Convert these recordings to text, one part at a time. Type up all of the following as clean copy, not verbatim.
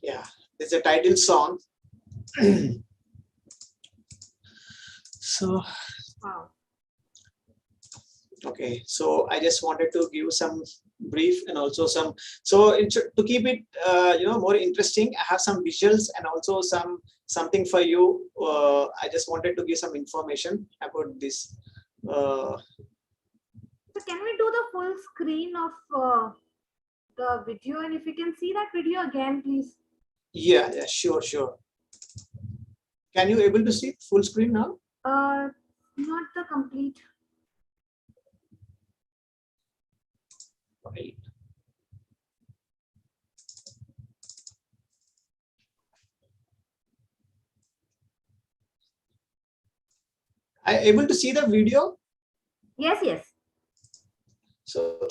Yeah, there's a title song. So, Wow. okay, so I just wanted to give some brief and also some, so to keep it more interesting, I have some visuals and also something for you. I just wanted to give some information about this. So can we do the full screen of the video, and if you can see that video again, please? Yeah, sure. Can you able to see full screen now? Not the complete. Okay. Are you able to see the video? Yes. So,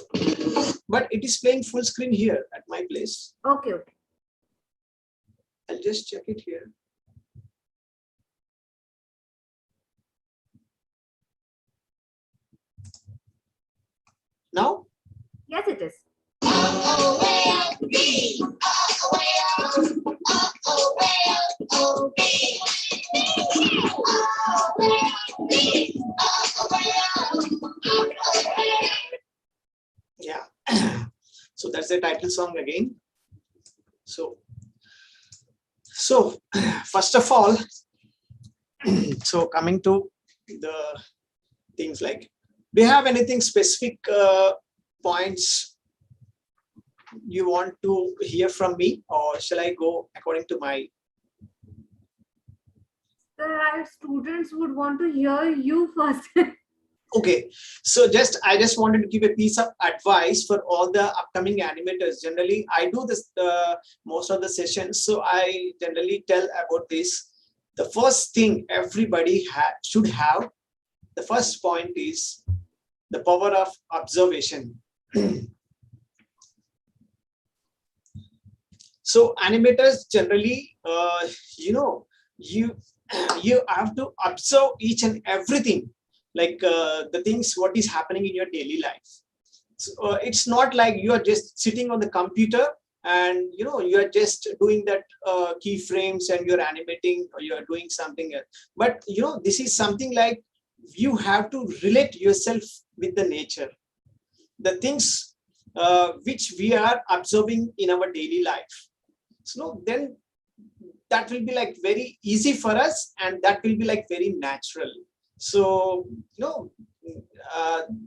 but it is playing full screen here at my place. Okay. I'll just check it here. Now? Yes, it is. Yeah. So that's the title song again. So first of all, so coming to the things, like, do you have anything specific points you want to hear from me, or shall I go according to my? The students would want to hear you first. Okay, so I just wanted to give a piece of advice for all the upcoming animators. Generally, I do this most of the sessions, so I generally tell about this. The first thing everybody should have, the first point is the power of observation. So animators generally, you have to observe each and everything, like the things what is happening in your daily life. So, it's not like you are just sitting on the computer and you are just doing that keyframes and you're animating or you're doing something else. But this is something like you have to relate yourself with the nature, the things which we are observing in our daily life. So then that will be like very easy for us, and that will be like very natural. So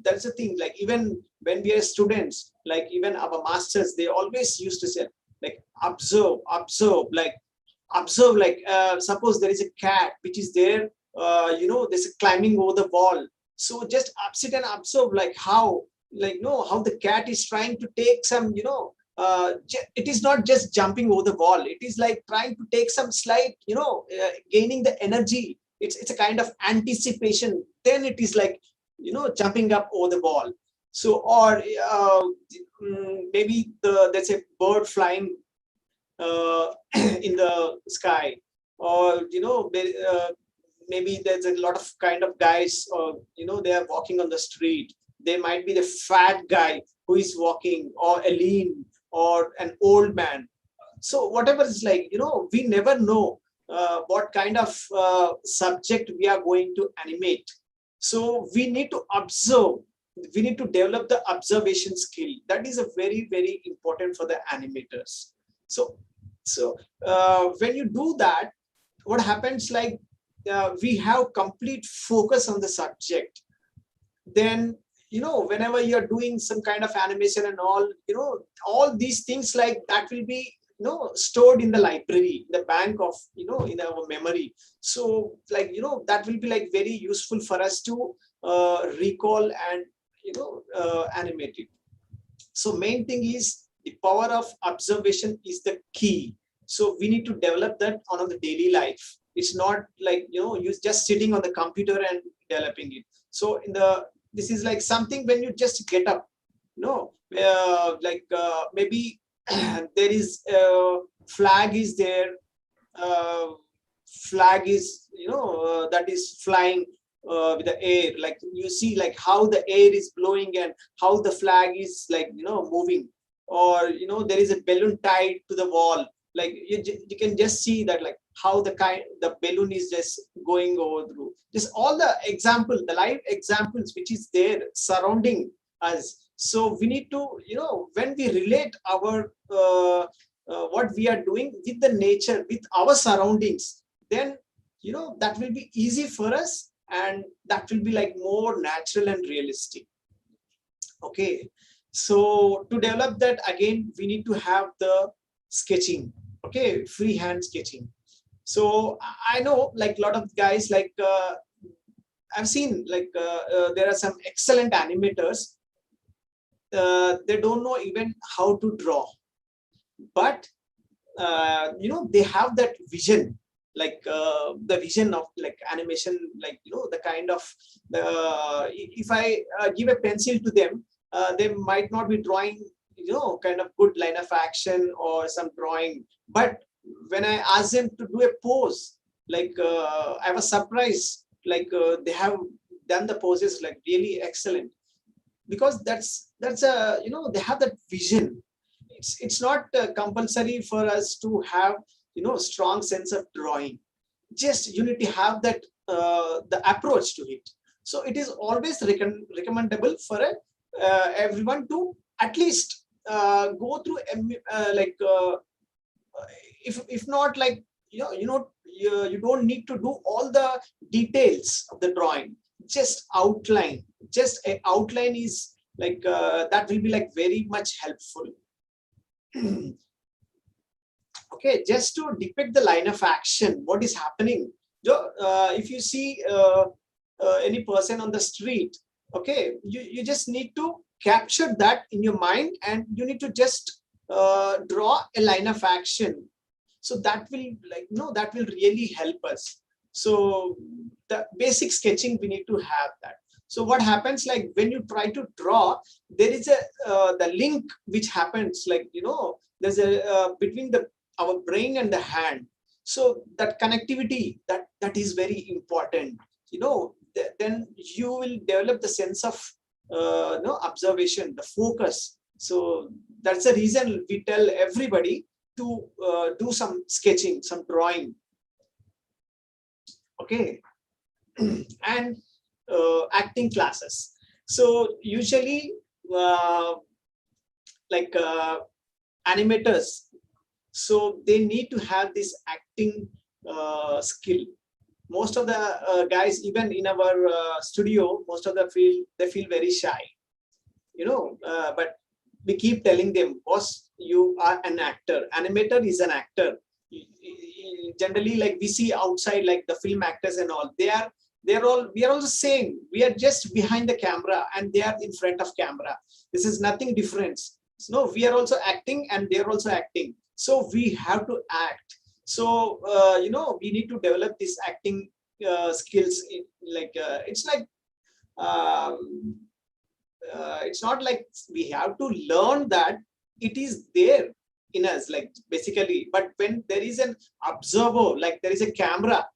that's the thing, like even when we are students, like even our masters, they always used to say, like, observe, like observe, like suppose there is a cat which is there, there's climbing over the wall. So just sit and observe, like how, like how the cat is trying to take some, it is not just jumping over the wall, it is like trying to take some slight, gaining the energy. It's a kind of anticipation, then it is like jumping up over the wall. So, or maybe there's a bird flying in the sky, or maybe there's a lot of kind of guys, or they are walking on the street. There might be the fat guy who is walking, or a lean, or an old man. So whatever is like, we never know what kind of subject we are going to animate. So we need to observe, we need to develop the observation skill. That is a very, very important for the animators. So when you do that, what happens, like we have complete focus on the subject. Then whenever you're doing some kind of animation and all, all these things like that will be stored in the library, the bank of in our memory. So like that will be like very useful for us to recall and animate it. So main thing is the power of observation is the key. So we need to develop that on the daily life. It's not like you're just sitting on the computer and developing it. So in the This is like something when you just get up, maybe there is flag is there, uh, flag is that is flying with the air, like you see like how the air is blowing and how the flag is like moving, or there is a balloon tied to the wall, like you can just see that like how the balloon is just going over through, just all the example, the live examples which is there surrounding us. So we need to when we relate our what we are doing with the nature, with our surroundings, then that will be easy for us, and that will be like more natural and realistic. Okay, so to develop that, again we need to have the sketching, okay, freehand sketching. So I know like a lot of guys, like I've seen like there are some excellent animators, they don't know even how to draw, but they have that vision, like the vision of like animation, like the kind of if I give a pencil to them, they might not be drawing kind of good line of action or some drawing, but when I ask them to do a pose, like I was surprised, like they have done the poses like really excellent, because that's a they have that vision. It's not compulsory for us to have strong sense of drawing, just you need to have that the approach to it. So it is always recommendable for everyone to at least go through if not like you don't need to do all the details of the drawing, just outline, just a outline is like that will be like very much helpful. Okay, just to depict the line of action, what is happening. If you see any person on the street, okay, you just need to capture that in your mind, and you need to just draw a line of action. So that will like that will really help us. So the basic sketching, we need to have that. So what happens, like when you try to draw, there is a the link which happens, like there's a between our brain and the hand. So that connectivity, that is very important. Then you will develop the sense of observation, the focus. So that's the reason we tell everybody to do some sketching, some drawing. Okay, and acting classes. So usually like animators, so they need to have this acting skill. Most of the guys, even in our studio, most of them feel very shy, but we keep telling them, boss, you are an actor, animator is an actor. Generally, like we see outside, like the film actors and all, we are also saying we are just behind the camera and they are in front of camera. This is nothing different. No, we are also acting and they are also acting. So we have to act. So we need to develop these acting skills. It's like it's not like we have to learn that, it is there in us, like basically. But when there is an observer, like there is a camera,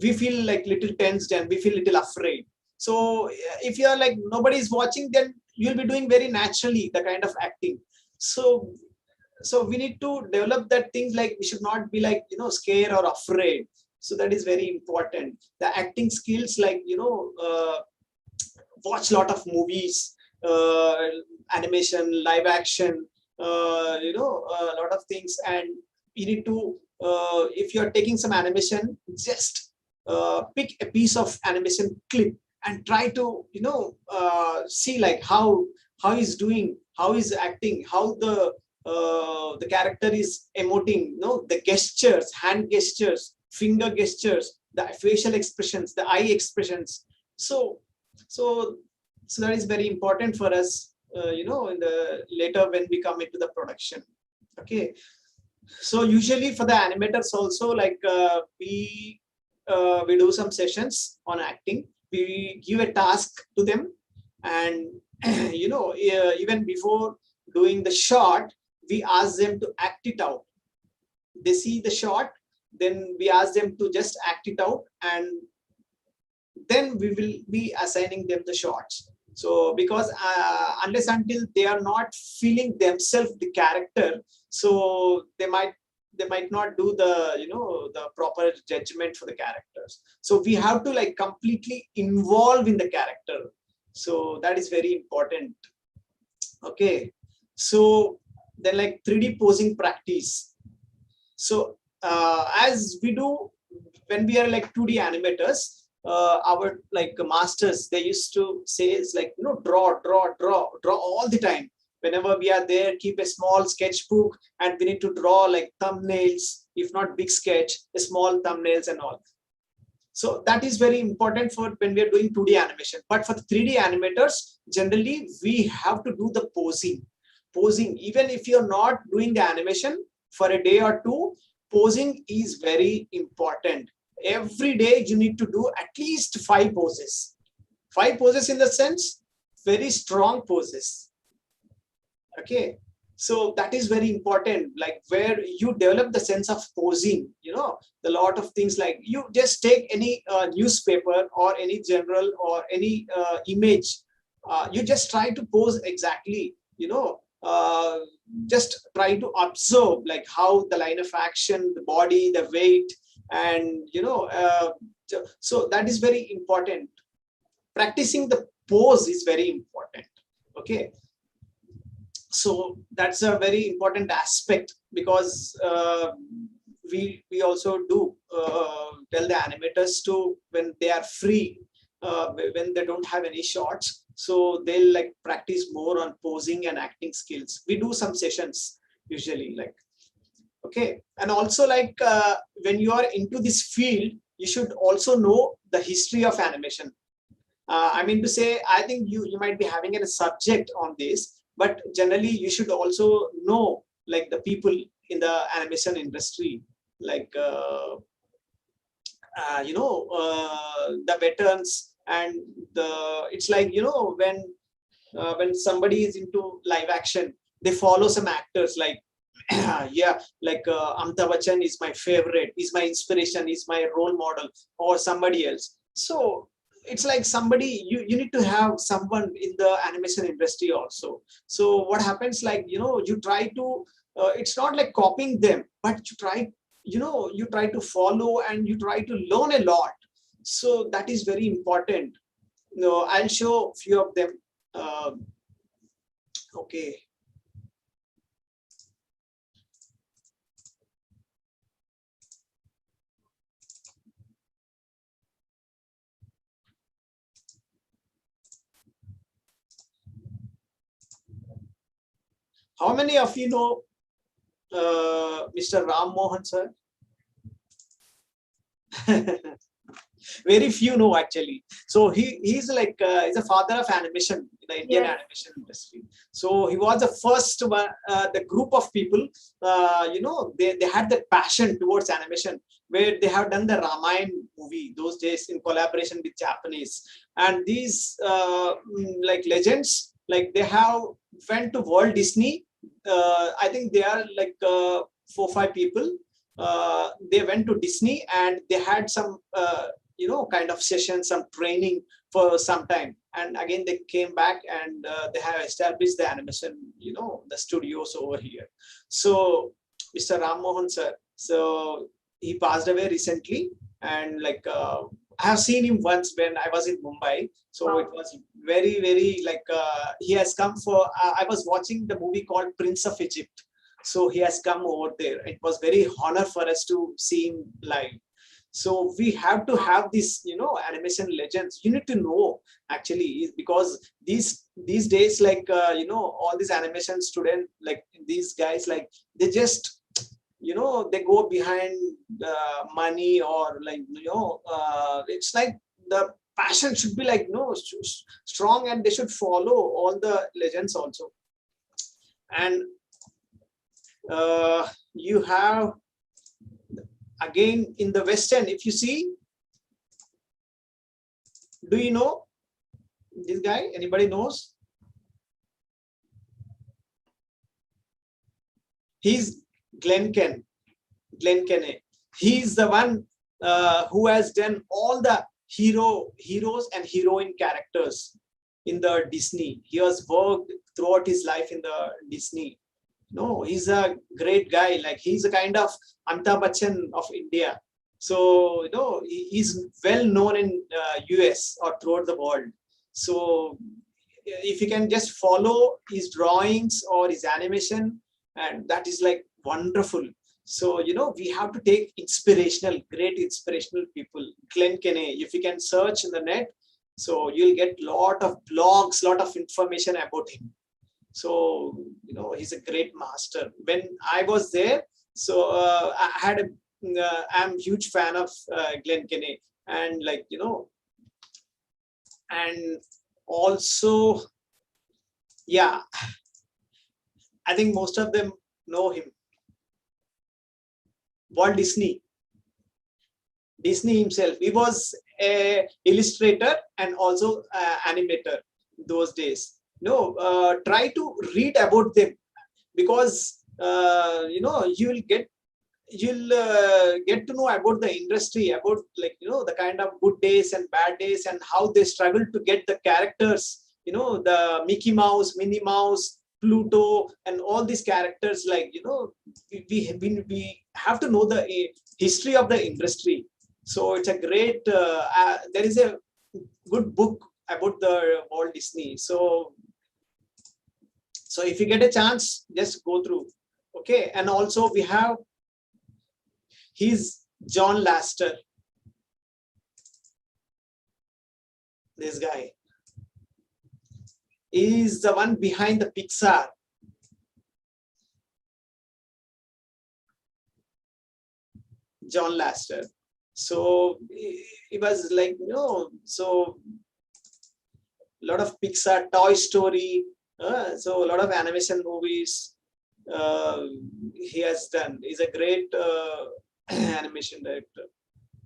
we feel like little tensed and we feel little afraid. So if you're like nobody is watching, then you'll be doing very naturally the kind of acting. So we need to develop that things, like we should not be like scared or afraid. So that is very important. The acting skills, like watch a lot of movies, animation, live action, a lot of things. And you need to if you're taking some animation, just pick a piece of animation clip and try to see like how he's doing, how he's acting, how the character is emoting, the gestures, hand gestures, finger gestures, the facial expressions, the eye expressions. So that is very important for us, in the later when we come into the production. Okay, so usually for the animators also, like we do some sessions on acting. We give a task to them, And even before doing the shot, we ask them to act it out. They see the shot, then we ask them to just act it out, and then we will be assigning them the shots. So because unless until they are not feeling themselves the character, so they might not do the the proper judgment for the characters. So we have to like completely involve in the character. So that is very important. Okay, so then like 3D posing practice. So as we do when we are like 2D animators, our like masters, they used to say is like, draw all the time. Whenever we are there, keep a small sketchbook, and we need to draw like thumbnails, if not big sketch, a small thumbnails and all. So that is very important for when we are doing 2D animation. But for the 3D animators, generally we have to do the posing. Posing, even if you're not doing the animation for a day or two, posing is very important. Every day you need to do at least 5 poses. 5 poses in the sense, very strong poses. Okay, so that is very important, like where you develop the sense of posing. The lot of things, like you just take any newspaper or any general or any image, you just try to pose exactly, just try to observe like how the line of action, the body, the weight, and so that is very important. Practicing the pose is very important. Okay, so that's a very important aspect, because we also do tell the animators to, when they are free, when they don't have any shots, so they'll like practice more on posing and acting skills. We do some sessions usually, like. Okay, and also like when you are into this field, you should also know the history of animation. I mean to say, I think you might be having a subject on this, but generally you should also know like the people in the animation industry, like the veterans, and it's like, when somebody is into live action, they follow some actors, like yeah, like Amitabh Bachchan is my favorite, is my inspiration, is my role model, or somebody else. So it's like somebody, you need to have someone in the animation industry also. So what happens, like, you try to, it's not like copying them, but you try to follow, and you try to learn a lot. So that is very important. I'll show few of them. Okay. How many of you know Mr. Ram Mohan sir? Very few know, actually. So he's like he's a father of animation in the Indian animation industry. So he was the first one, the group of people, they had that passion towards animation, where they have done the Ramayana movie those days in collaboration with Japanese. And these like legends, like they have went to Walt Disney. I think they are like 4 or 5 people. They went to Disney, and they had some kind of session, some training for some time, and again they came back, and they have established the animation, the studios over here. So Mr. Ram Mohan sir, so he passed away recently, and like I have seen him once when I was in Mumbai. So wow. It was very, very like he has come for. I was watching the movie called Prince of Egypt. So he has come over there. It was very honor for us to see him live. So we have to have this, animation legends. You need to know, actually, because these days, like all these animation students, like these guys, like they just, they go behind money, or like it's like the passion should be like strong, and they should follow all the legends also. And you have, again, in the Western, if you see, do you know This guy, anybody knows? He's Glenn Ken. He's the one who has done all the heroes and heroine characters in the Disney. He has worked throughout his life in the Disney. No, he's a great guy. Like, he's a kind of Amitabh Bachchan of India. So, he's well known in US or throughout the world. So if you can just follow his drawings or his animation, and that is like wonderful. So, we have to take great inspirational people. Glenn Kenney, if you can search in the net, so you'll get lot of blogs, lot of information about him. So, he's a great master. When I was there, so I'm a huge fan of Glenn Kenney, and and also, yeah, I think most of them know him. Walt Disney himself. He was a illustrator and also animator those days. Try to read about them, because you'll get to know about the industry, about the kind of good days and bad days, and how they struggle to get the characters, the Mickey Mouse, Minnie Mouse, Pluto, and all these characters. We have to know the history of the industry. So it's a great there is a good book about the Walt Disney. So if you get a chance, just go through. Okay. And also we have John Lasseter. This guy is the one behind the Pixar. John Lasseter. So it was so a lot of Pixar, Toy Story, so a lot of animation movies he has done. He's a great animation director,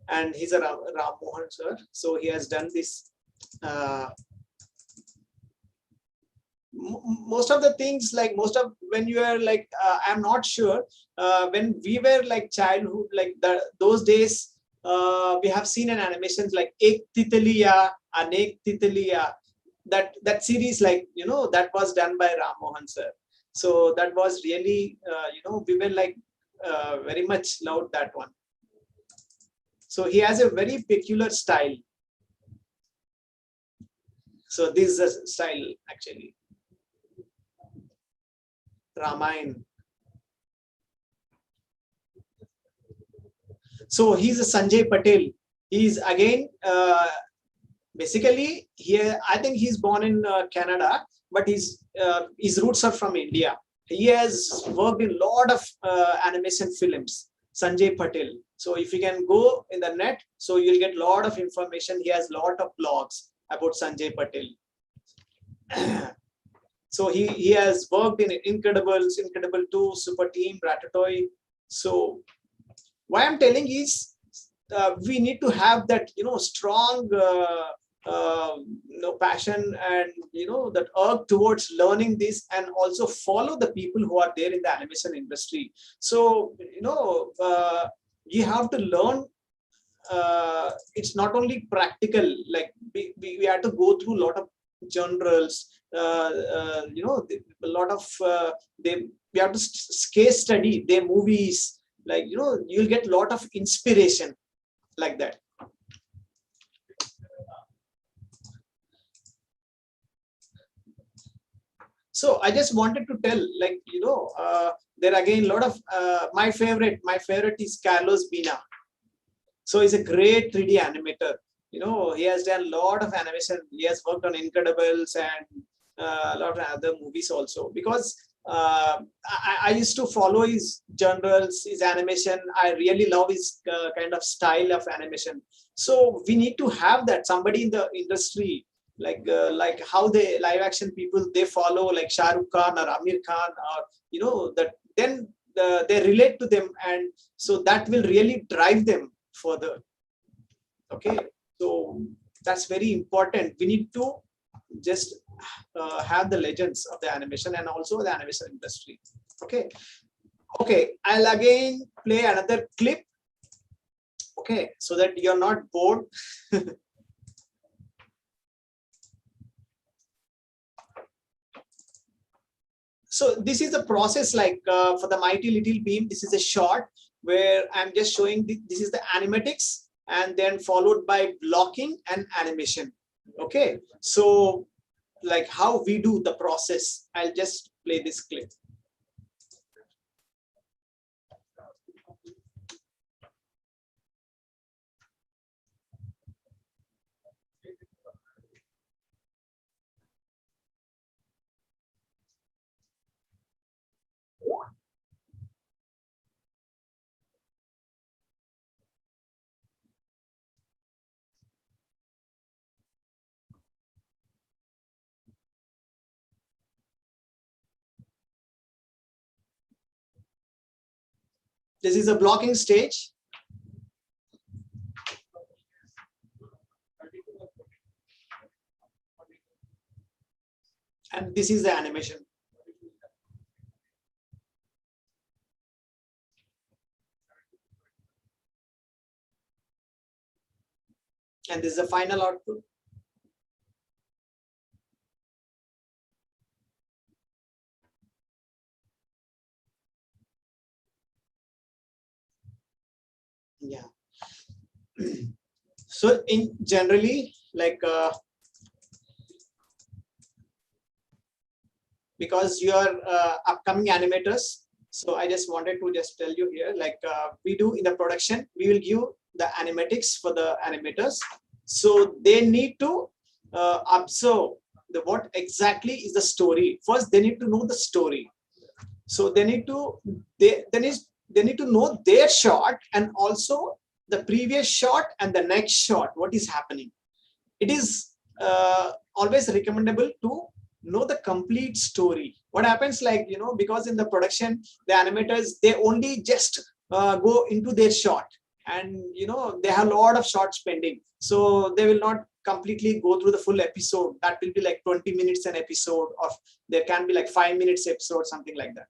and he's a Ram Mohan sir. So he has done this. Most of the things, when you are I'm not sure, when we were childhood, those days, we have seen an animations like Ek Titliya, Anek Titliya, that series, that was done by Ram Mohan sir. So that was really, we were very much loved that one. So he has a very peculiar style. So this is a style actually. Ramayana. So he's a Sanjay Patel. He's again basically here. I think he's born in Canada, but his roots are from India. He has worked in a lot of animation films. Sanjay Patel. So if you can go in the net, so you'll get a lot of information. He has a lot of blogs about Sanjay Patel. So he has worked in Incredibles, Incredible 2, Super Team, Ratatouille. So why I'm telling is we need to have that strong passion, and that urge towards learning this, and also follow the people who are there in the animation industry. So you have to learn. It's not only practical. We have to go through a lot of journals. A lot of we have to case study their movies. You'll get a lot of inspiration like that. So I just wanted to tell, there again a lot of my favorite is Carlos Bina. So he's a great 3D animator. He has done a lot of animation. He has worked on Incredibles and a lot of other movies also. Because I used to follow his journals, his animation. I really love his kind of style of animation. So we need to have that, somebody in the industry, like how the live action people, they follow like Shah Rukh Khan or Amir Khan, or that then they relate to them, and so that will really drive them further. Okay, so that's very important. We need to just have the legends of the animation and also the animation industry. Okay. Okay, I'll again play another clip. Okay, so that you're not bored. So this is the process, like for the Mighty Little Beam. This is a shot where I'm just showing this is the animatics, and then followed by blocking and animation. Okay, so like how we do the process, I'll just play this clip. This is a blocking stage. And this is the animation. And this is the final output. Yeah. So in generally, like because you are upcoming animators, so I just wanted to just tell you here, like we do in the production, we will give the animatics for the animators. So they need to observe what exactly is the story. First, they need to know the story. So they need to they need to know their shot and also the previous shot and the next shot. What is happening? It is always recommendable to know the complete story. What happens, like, you know, because in the production, the animators, they only just go into their shot, and you know they have a lot of shots pending, so they will not completely go through the full episode. That will be like 20 minutes an episode, or there can be like 5 minutes episode, something like that.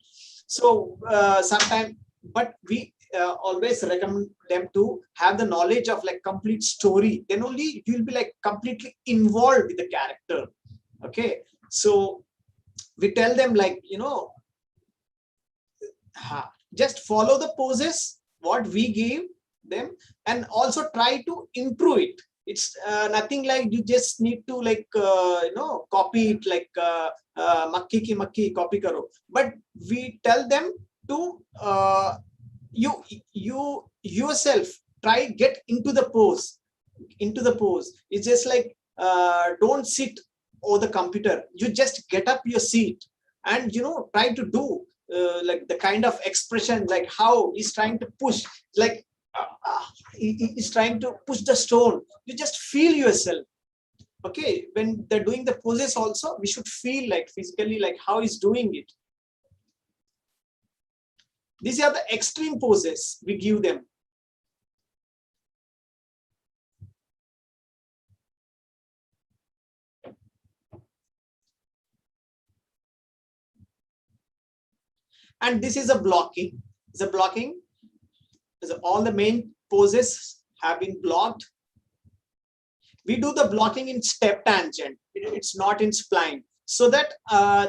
So sometime, but we always recommend them to have the knowledge of like complete story. Then only you'll be like completely involved with the character. Okay, so we tell them, like, you know, just follow the poses what we give them, and also try to improve it. It's nothing like you just need to like you know, copy it, like makki ki makki copy karo. But we tell them to you yourself try get into the pose, it's just like don't sit over the computer. You just get up your seat and, you know, try to do like the kind of expression, like how he's trying to push, like he's trying to push the stone. You just feel yourself. Okay, when they're doing the poses also, we should feel like physically like how he's doing it. These are the extreme poses we give them. And this is a blocking. It's a blocking. So all the main poses have been blocked. We do the blocking in step tangent. It's not in spline, so that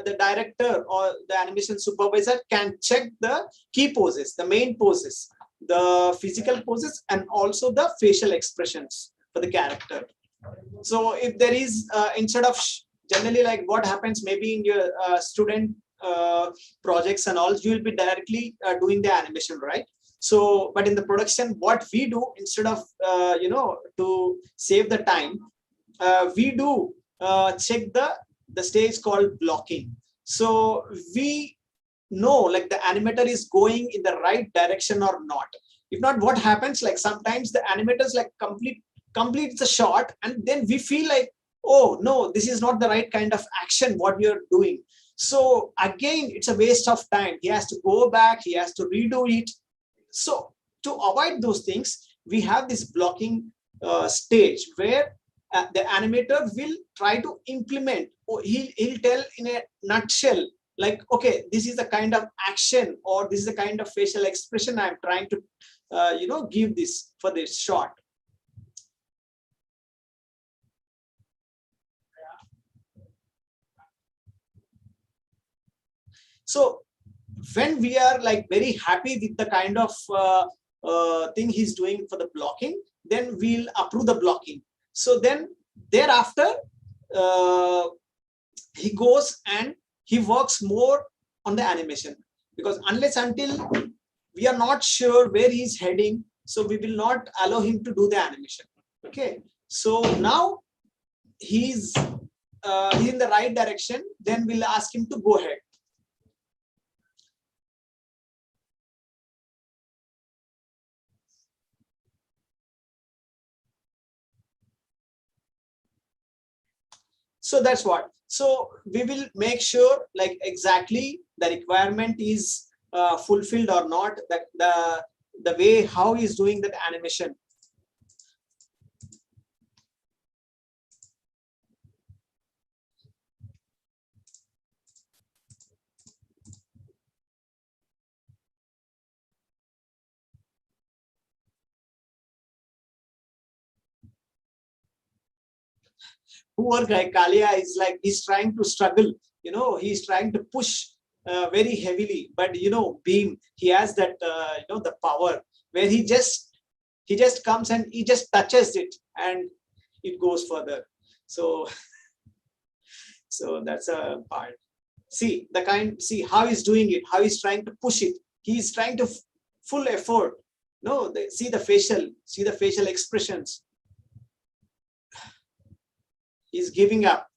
the director or the animation supervisor can check the key poses, the main poses, the physical poses, and also the facial expressions for the character. So if there is instead of generally, like what happens maybe in your student projects and all, you will be directly doing the animation, right? So but in the production, what we do, instead of you know, to save the time, we do check the stage called blocking. So we know like the animator is going in the right direction or not. If not, what happens, like sometimes the animators like completes the shot, and then we feel like, oh no, this is not the right kind of action what we are doing. So again, it's a waste of time. He has to go back, he has to redo it. So to avoid those things, we have this blocking stage where the animator will try to implement, or he'll tell in a nutshell, like, okay, this is the kind of action, or this is the kind of facial expression I'm trying to give this for this shot. So when we are like very happy with the kind of thing he's doing for the blocking, then we'll approve the blocking. So then thereafter he goes and he works more on the animation, because unless until we are not sure where he's heading, so we will not allow him to do the animation. Okay, so now he's in the right direction, then we'll ask him to go ahead. So that's what. So we will make sure like exactly the requirement is fulfilled or not, that the way how he's doing that animation. Poor guy Kalia is like, he's trying to struggle, he's trying to push very heavily, but Beam, he has that the power where he just comes and he just touches it and it goes further. So so that's a part. See how he's doing it, how he's trying to push it. He's trying to full effort. No, see the facial expressions. He's giving up.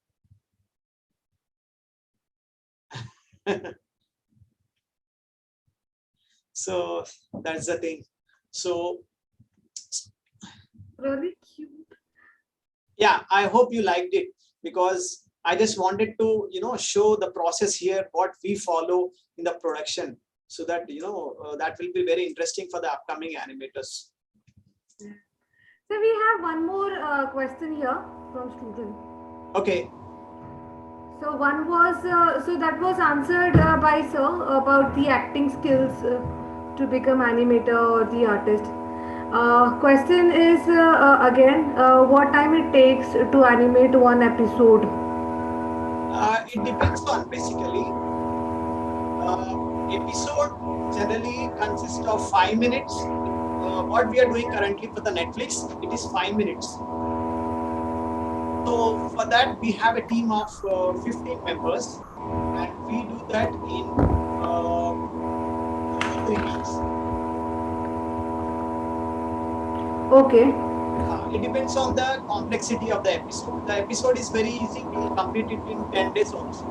So that's the thing. So Really cute. yeah, I hope you liked it, because I just wanted to show the process here, what we follow in the production, so that that will be very interesting for the upcoming animators. So we have one more question here from student. Okay. So one was so that was answered by sir about the acting skills to become animator or the artist. Question is again what time it takes to animate one episode? It depends on basically. Episode generally consists of 5 minutes. What we are doing currently for the Netflix, it is 5 minutes. So for that we have a team of 15 members, and we do that in 3 weeks. Okay. It depends on the complexity of the episode. The episode is very easy, we will complete it in 10 days also.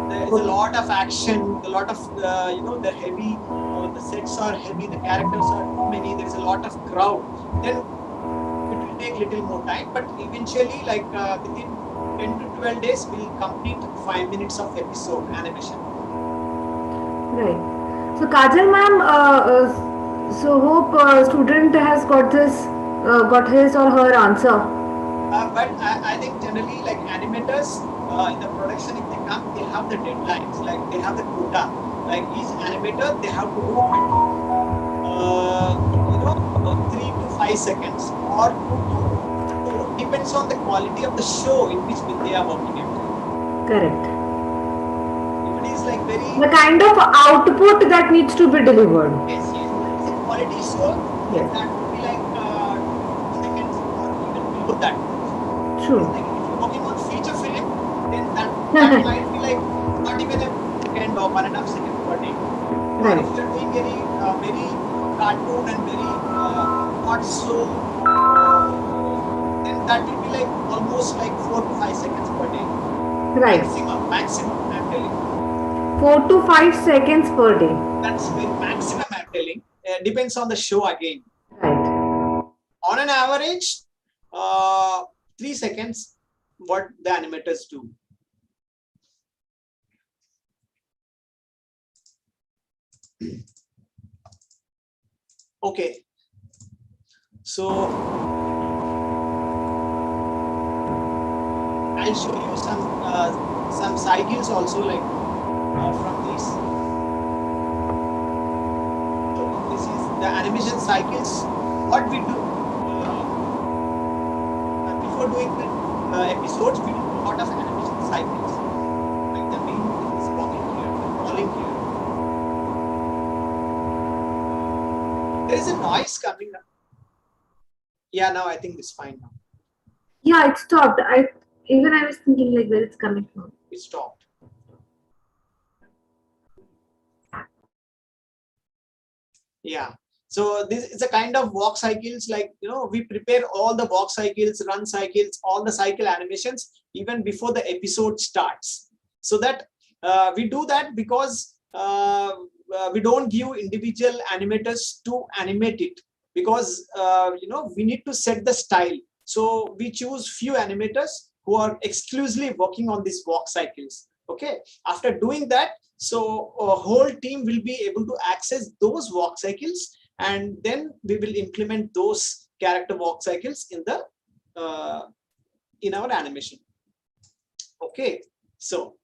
There is a lot of action, a lot of the heavy, the sets are heavy, the characters are too many, there is a lot of crowd, then it will take little more time, but eventually like within 10 to 12 days we'll complete 5 minutes of episode animation. Right. So Kajal ma'am, so hope student has got this, got his or her answer. But I think generally like animators in the production, if they come, they have the deadlines, like they have the quota. Like each animator, they have to do 3 to 5 seconds or 2 to 4. Depends on the quality of the show in which they are working at. Correct. If it is like very The kind of output that needs to be delivered. yes, it's a quality show. Yes. That would be like 2 seconds or even below that. True. Like if you're working on feature film, then that might be like not even a second or 1.5 seconds per day. Or Right. if you're doing any very cartoon and very not so, then that will be like almost like 4 to 5 seconds per day. Right. Maximum I'm telling. 4 to 5 seconds per day. That's the maximum I'm telling. Depends on the show again. Right. On an average, 3 seconds, what the animators do. Okay. So I'll show you some cycles also, like from this. So this is the animation cycles. What we do before doing the episodes, we do a lot of animation cycles. Like the main is walking here, crawling here. There is a noise coming up. Yeah, now I think it's fine now. Yeah, it stopped. I was thinking like where it's coming from. It stopped. Yeah. So this is a kind of walk cycles, like, we prepare all the walk cycles, run cycles, all the cycle animations even before the episode starts. So that we do that because we don't give individual animators to animate it, because we need to set the style. So we choose few animators who are exclusively working on these walk cycles. Okay. After doing that, so a whole team will be able to access those walk cycles, and then we will implement those character walk cycles in our animation. Okay, so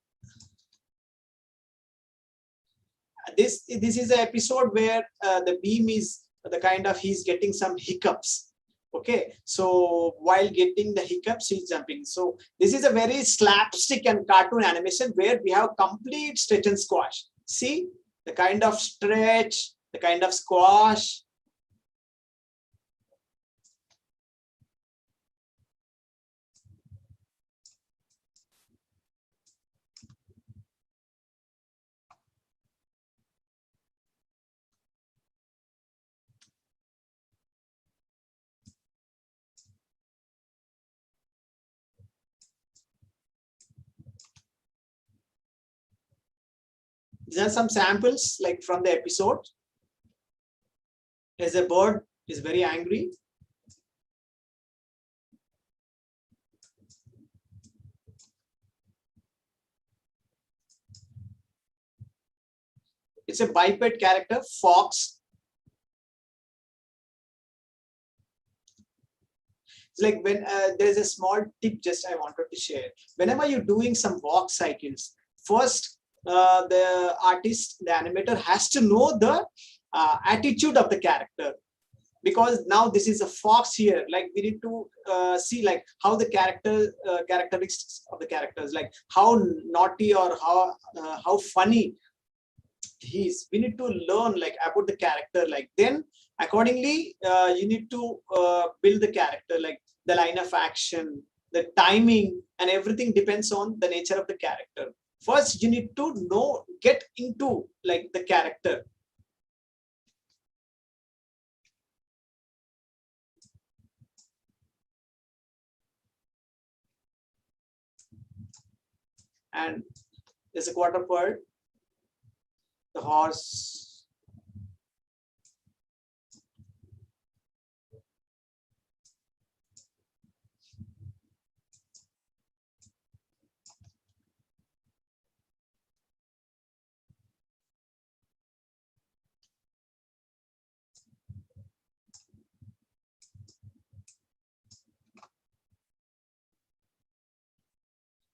this is an episode where the beam is the kind of, he's getting some hiccups. Okay, so while getting the hiccups, he's jumping. So this is a very slapstick and cartoon animation where we have complete stretch and squash. See the kind of stretch, the kind of squash. These are some samples like from the episode. As a bird is very angry. It's a biped character, fox. It's like when there's a small tip just I wanted to share. Whenever you're doing some walk cycles, first the artist, the animator has to know the attitude of the character, because now this is a fox here. Like we need to see like how the characteristics of the characters, like how naughty or how funny we need to learn like about the character, like then accordingly you need to build the character, like the line of action, the timing, and everything depends on the nature of the character. First you need to get into like the character. And there's a quarter bird, the horse.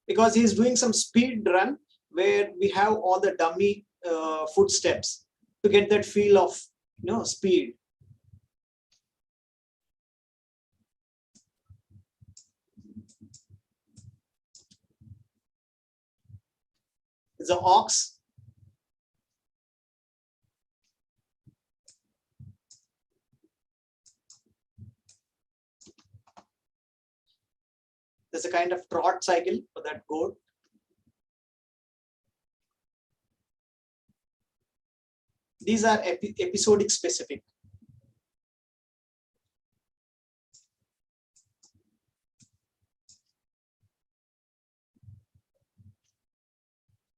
Because he's doing some speed run where we have all the dummy footsteps to get that feel of speed. The ox. There's a kind of trot cycle for that goat. These are episodic specific.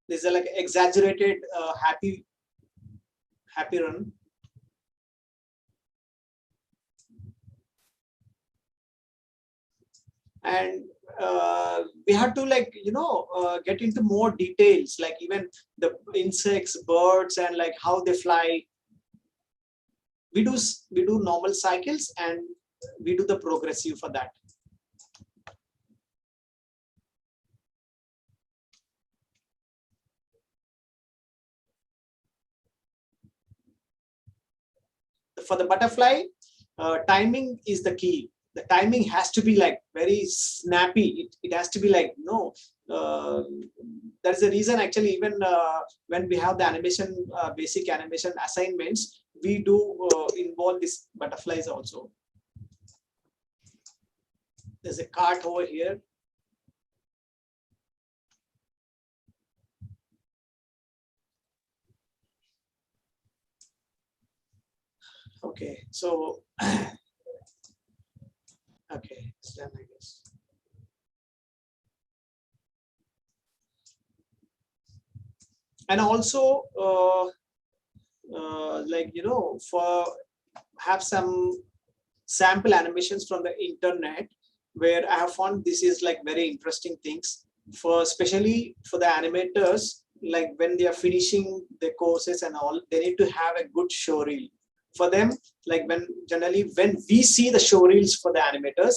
These are like exaggerated happy run. And we have to like get into more details, like even the insects, birds, and like how they fly. We do normal cycles and we do the progressive for that. for the butterfly, timing is the key. The timing has to be like very snappy. It has to be like, no, that's the reason actually, even when we have the animation, basic animation assignments, we do involve these butterflies also. There's a cart over here. Okay, so okay, it's done, I guess. And also, like, you know, for have some sample animations from the internet, where I have found this is like very interesting things for, especially for the animators, like when they are finishing the courses and all, they need to have a good show reel for them. Like generally when we see the show reels for the animators,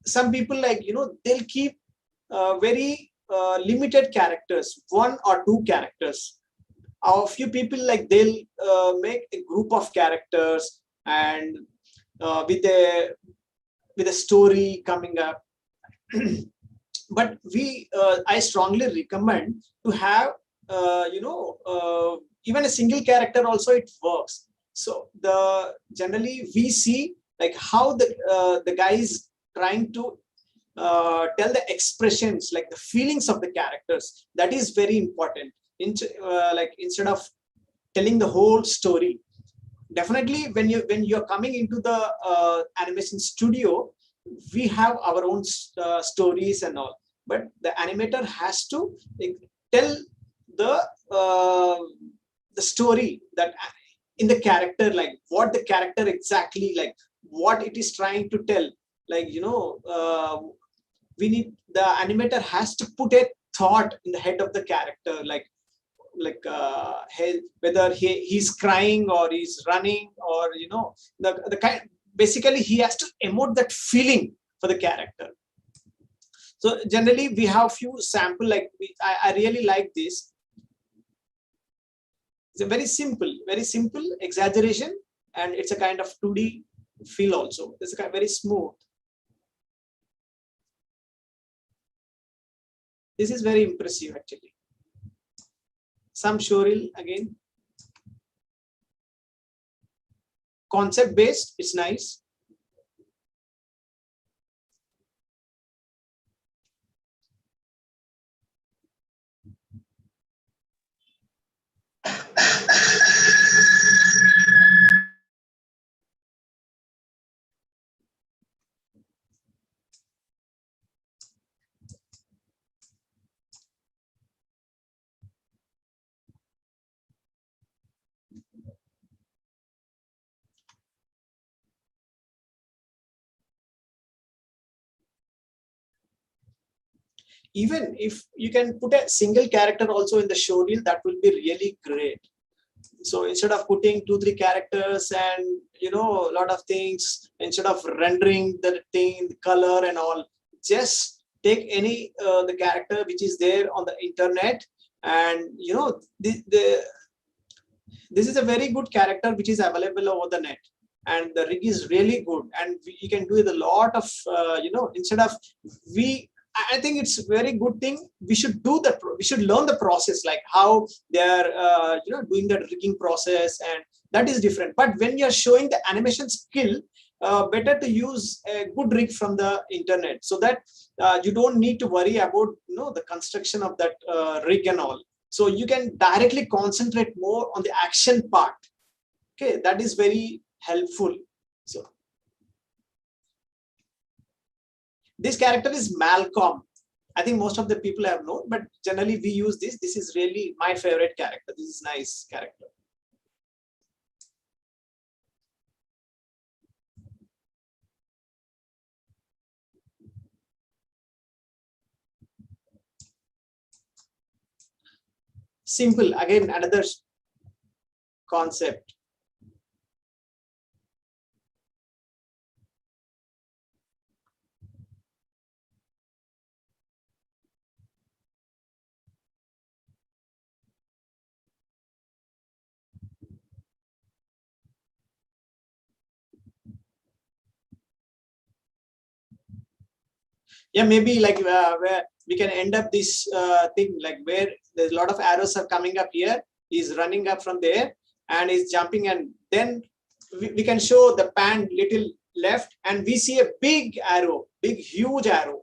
some people, like, you know, they'll keep very limited characters, one or two characters. A few people, like, they'll make a group of characters, and with a story coming up. But I strongly recommend to have, even a single character also, it works. So generally we see like how the guy is trying to tell the expressions, like the feelings of the characters. That is very important. Like, instead of telling the whole story, definitely when you're coming into the animation studio, we have our own stories and all, but the animator has to, like, tell the uh, the story that in the character, like what the character exactly, like what it is trying to tell. Like, we need the animator has to put a thought in the head of the character, like whether he's crying or he's running, or the kind, basically he has to emote that feeling for the character. So generally we have few sample, like I really like this. It's a very simple exaggeration, and it's a kind of 2D feel also. It's a kind of very smooth. This is very impressive actually. Some showreel again, concept based, it's nice. Even if you can put a single character also in the show reel, that will be really great. So instead of putting 2-3 characters and a lot of things, instead of rendering the thing, the color and all, just take any the character which is there on the internet, and this is a very good character which is available over the net, and the rig is really good, and you can do it a lot of instead of we I think it's a very good thing. We should we should learn the process, like how they're doing the rigging process, and that is different. But when you're showing the animation skill, better to use a good rig from the internet, so that you don't need to worry about the construction of that rig and all. So you can directly concentrate more on the action part. Okay, that is very helpful. So this character is Malcolm. I think most of the people have known, but generally we use this. This is really my favorite character. This is nice character. Simple, again, another concept. Yeah, maybe like where we can end up this thing, like where there's a lot of arrows are coming up here. He's running up from there and he's jumping, and then we can show the pan little left, and we see a big arrow, big huge arrow.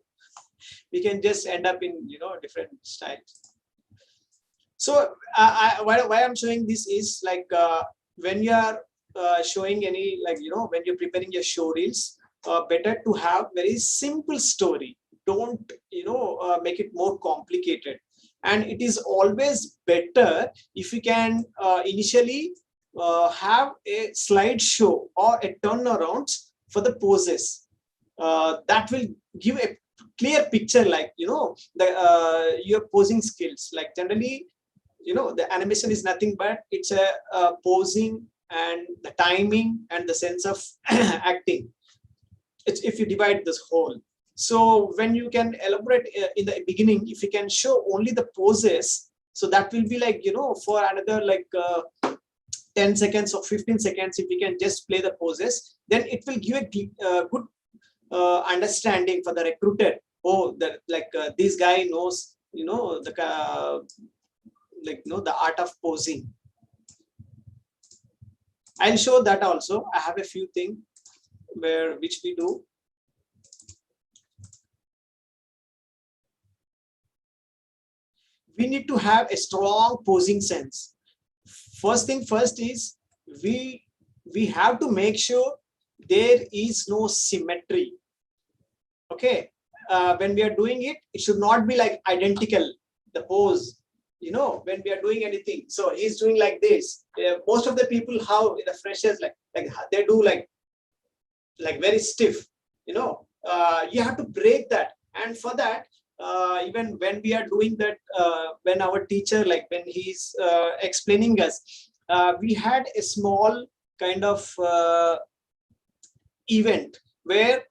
We can just end up in different styles. So why I'm showing this is like when you are showing any, like when you're preparing your show reels, better to have very simple story. Don't make it more complicated. And it is always better if you can initially have a slideshow or a turnarounds for the poses. That will give a clear picture, like your posing skills. Like generally, the animation is nothing but it's a posing and the timing and the sense of acting. It's if you divide this whole. So when you can elaborate in the beginning, if you can show only the poses, so that will be like for another like 10 seconds or 15 seconds, if we can just play the poses, then it will give a good understanding for the recruiter. Oh, that like this guy knows the the art of posing. I'll show that also. I have a few things which we do. We need to have a strong posing sense. First thing first is we have to make sure there is no symmetry. Okay, when we are doing it, it should not be like identical, the pose. When we are doing anything, so he's doing like this. Most of the people, how the freshers like they do like very stiff. You have to break that, and for that, even when we are doing that, when our teacher, like when he's explaining us, we had a small kind of event where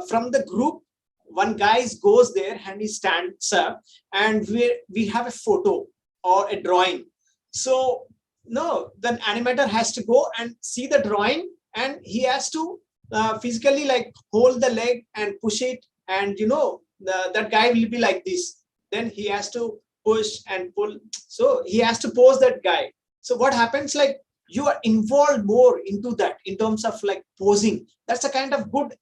from the group, one guy goes there and he stands up, and we have a photo or a drawing. So no, the animator has to go and see the drawing, and he has to physically like hold the leg and push it, and that guy will be like this. Then he has to push and pull. So he has to pose that guy. So what happens, like you are involved more into that in terms of like posing. That's a kind of good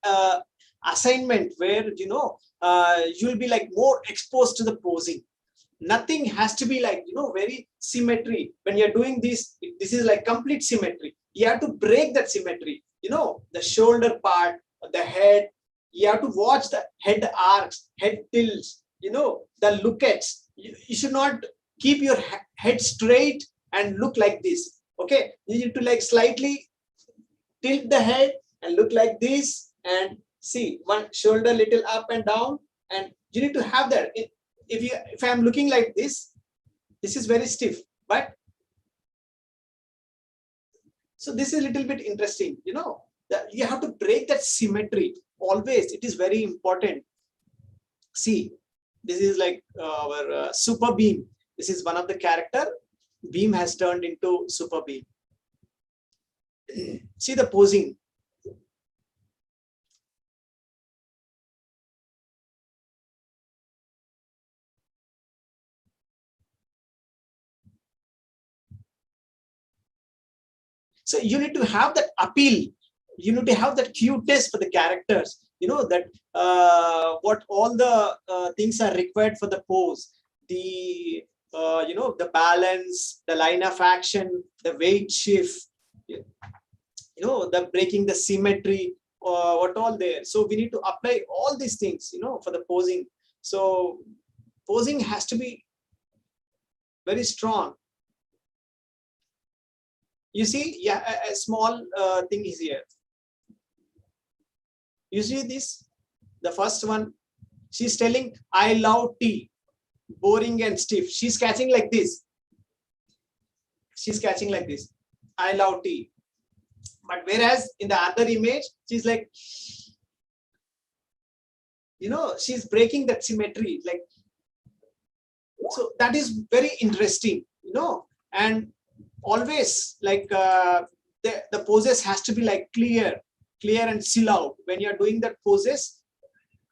assignment where you'll be like more exposed to the posing. Nothing has to be like very symmetry. When you're doing this is like complete symmetry. You have to break that symmetry. The shoulder part, the head. You have to watch the head arcs, head tilts. The look at. You should not keep your head straight and look like this. Okay, you need to like slightly tilt the head and look like this, and see one shoulder little up and down, and you need to have that. If I'm looking like this is very stiff, but so this is a little bit interesting. That you have to break that symmetry always. It is very important. See, this is like our super beam. This is one of the character. Beam has turned into super beam. See the posing. So you need to have that appeal. You need to have that cuteness for the characters. That what all the things are required for the pose. The the balance, the line of action, the weight shift. The breaking the symmetry. What all there. So we need to apply all these things. For the posing. So posing has to be very strong. You see, yeah, a small thing is here. You see this? The first one, she's telling, I love tea, boring and stiff. She's catching like this. She's catching like this. I love tea. But whereas in the other image, she's like, she's breaking that symmetry. Like, so that is very interesting, and always like the poses has to be like clear and chill out. When you're doing that poses,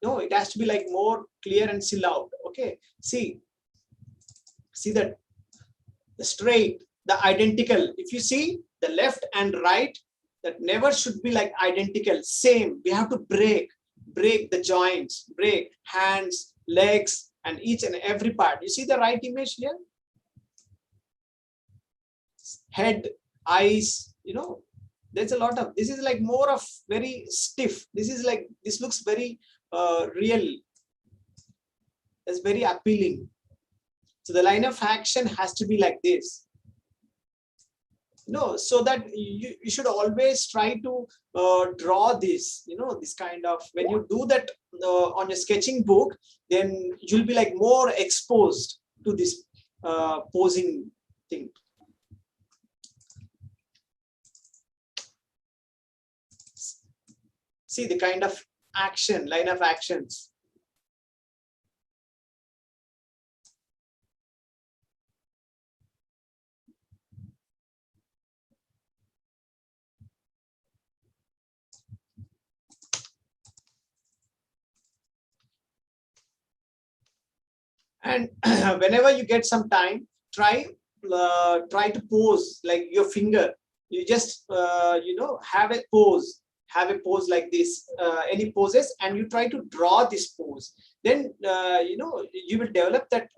No, it has to be like more clear and see loud. Okay, see that the straight, the identical. If you see the left and right, that never should be like identical, same. We have to break the joints, break hands, legs, and each and every part. You see the right image here? Head, eyes, there's a lot of, this is like more of very stiff. This is like, this looks very real. It's very appealing. So the line of action has to be like this. So that you should always try to draw this, this kind of, when you do that on your sketching book, then you'll be like more exposed to this posing thing. See the kind of action, line of actions. And whenever you get some time, try to pose like your finger. You just have a pose like this, any poses, and you try to draw this pose. Then you will develop that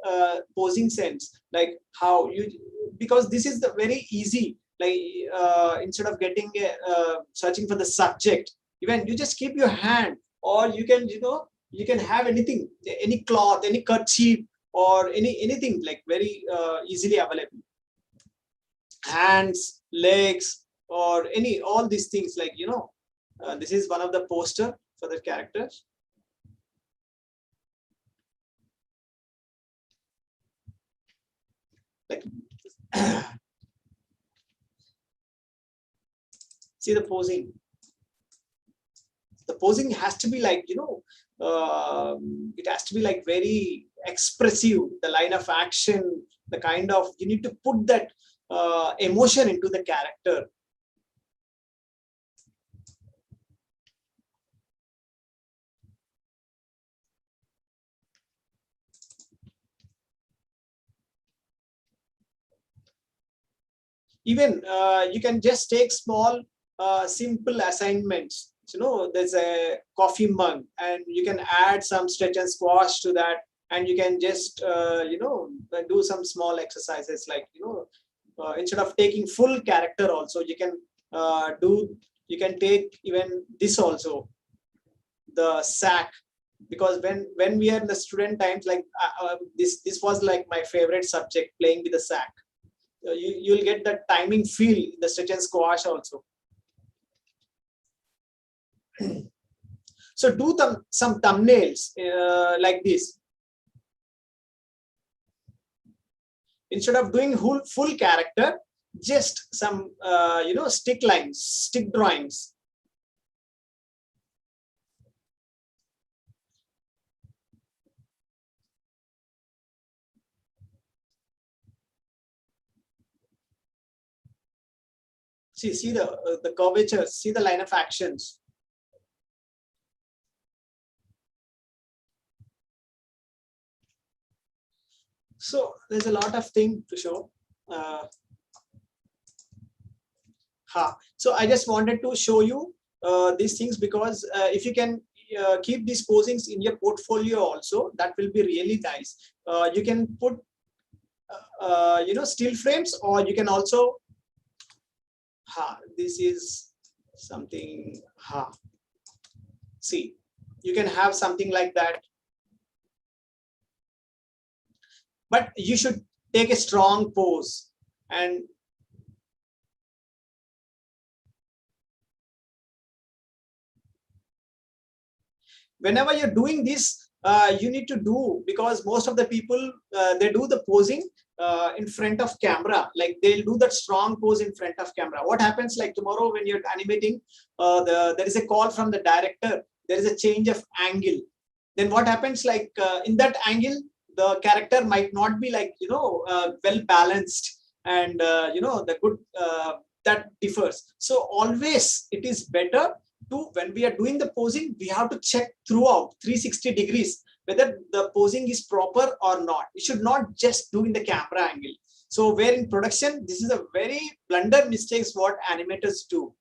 posing sense, like how you, because this is the very easy, like instead of getting searching for the subject, even you just keep your hand, or you can you can have anything, any cloth, any kerchief, or anything like very easily available. Hands, legs, or all these things, like this is one of the poster for the characters. Like see the posing. The posing has to be like it has to be like very expressive. The line of action, the kind of, you need to put that emotion into the character. Even you can just take small simple assignments. There's a coffee mug, and you can add some stretch and squash to that, and you can just do some small exercises, like instead of taking full character also, you can take even this also, the sack. Because when we are in the student times, like this was like my favorite subject, playing with the sack. You'll get that timing feel in the stretch and squash also. So do some thumbnails like this. Instead of doing full character, just some stick lines, stick drawings. See the curvature, see the line of actions. So there's a lot of things to show. So I just wanted to show you these things, because if you can keep these posings in your portfolio also, that will be really nice. You can put still frames, or you can also this is something. See, you can have something like that, but you should take a strong pose. And whenever you're doing this, you need to do, because most of the people they do the posing in front of camera, like they'll do that strong pose in front of camera. What happens, like tomorrow when you're animating, there is a call from the director, there is a change of angle. Then what happens, like in that angle, the character might not be like well balanced, and the good that differs. So always it is better when we are doing the posing, we have to check throughout 360 degrees whether the posing is proper or not. We should not just do in the camera angle. So where in production, this is a very blunder mistakes what animators do.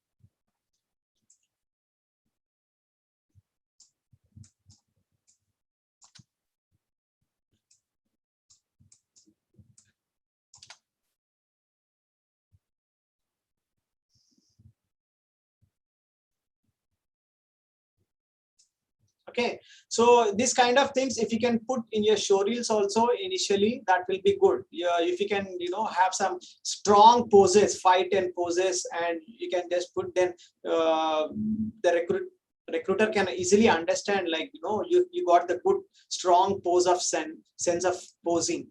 Okay, so this kind of things, if you can put in your show reels also initially, that will be good. Yeah, if you can, have some strong poses, 5-10 poses, and you can just put them, the recruiter can easily understand, like, you got the good strong pose of sense of posing.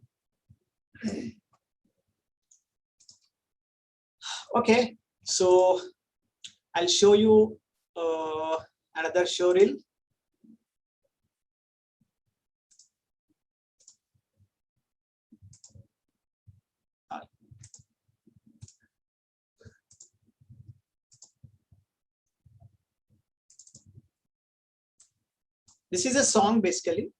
Okay, so I'll show you another show reel. This is a song basically.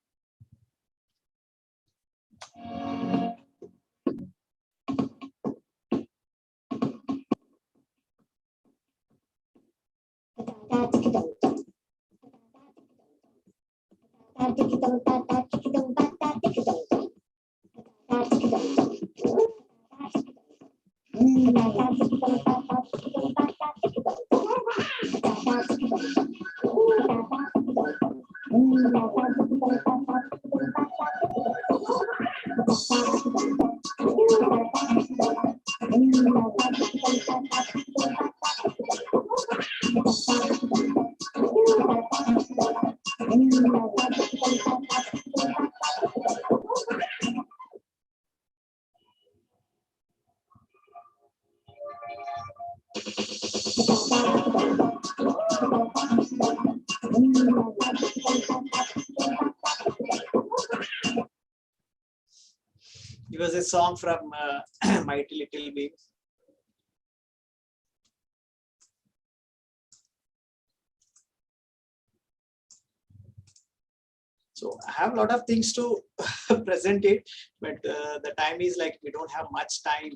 It was a song from Mighty Little Big. So I have a lot of things to present it, but the time is like we don't have much time.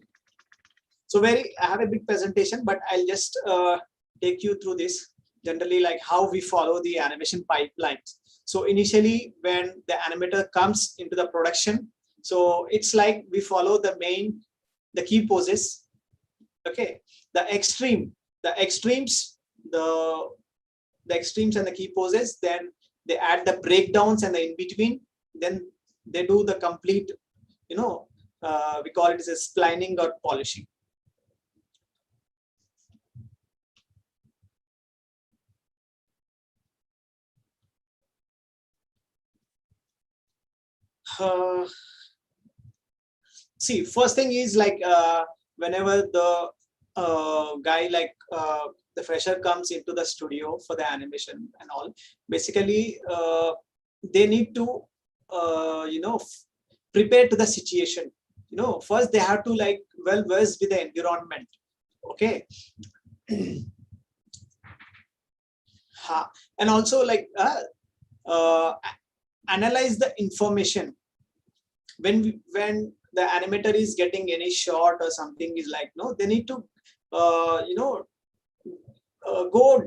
So I have a big presentation, but I'll just take you through this. Generally, like how we follow the animation pipelines. So initially, when the animator comes into the production, so it's like we follow the key poses. Okay, the extremes, the extremes and the key poses. Then they add the breakdowns and the in between. Then they do the complete, we call it as a splining or polishing. See, first thing is like whenever the guy, like the fresher comes into the studio for the animation and all, basically they need to prepare to the situation. First they have to like well versed with the environment. Okay. And also like analyze the information when the animator is getting any shot or something, is like, no, they need to go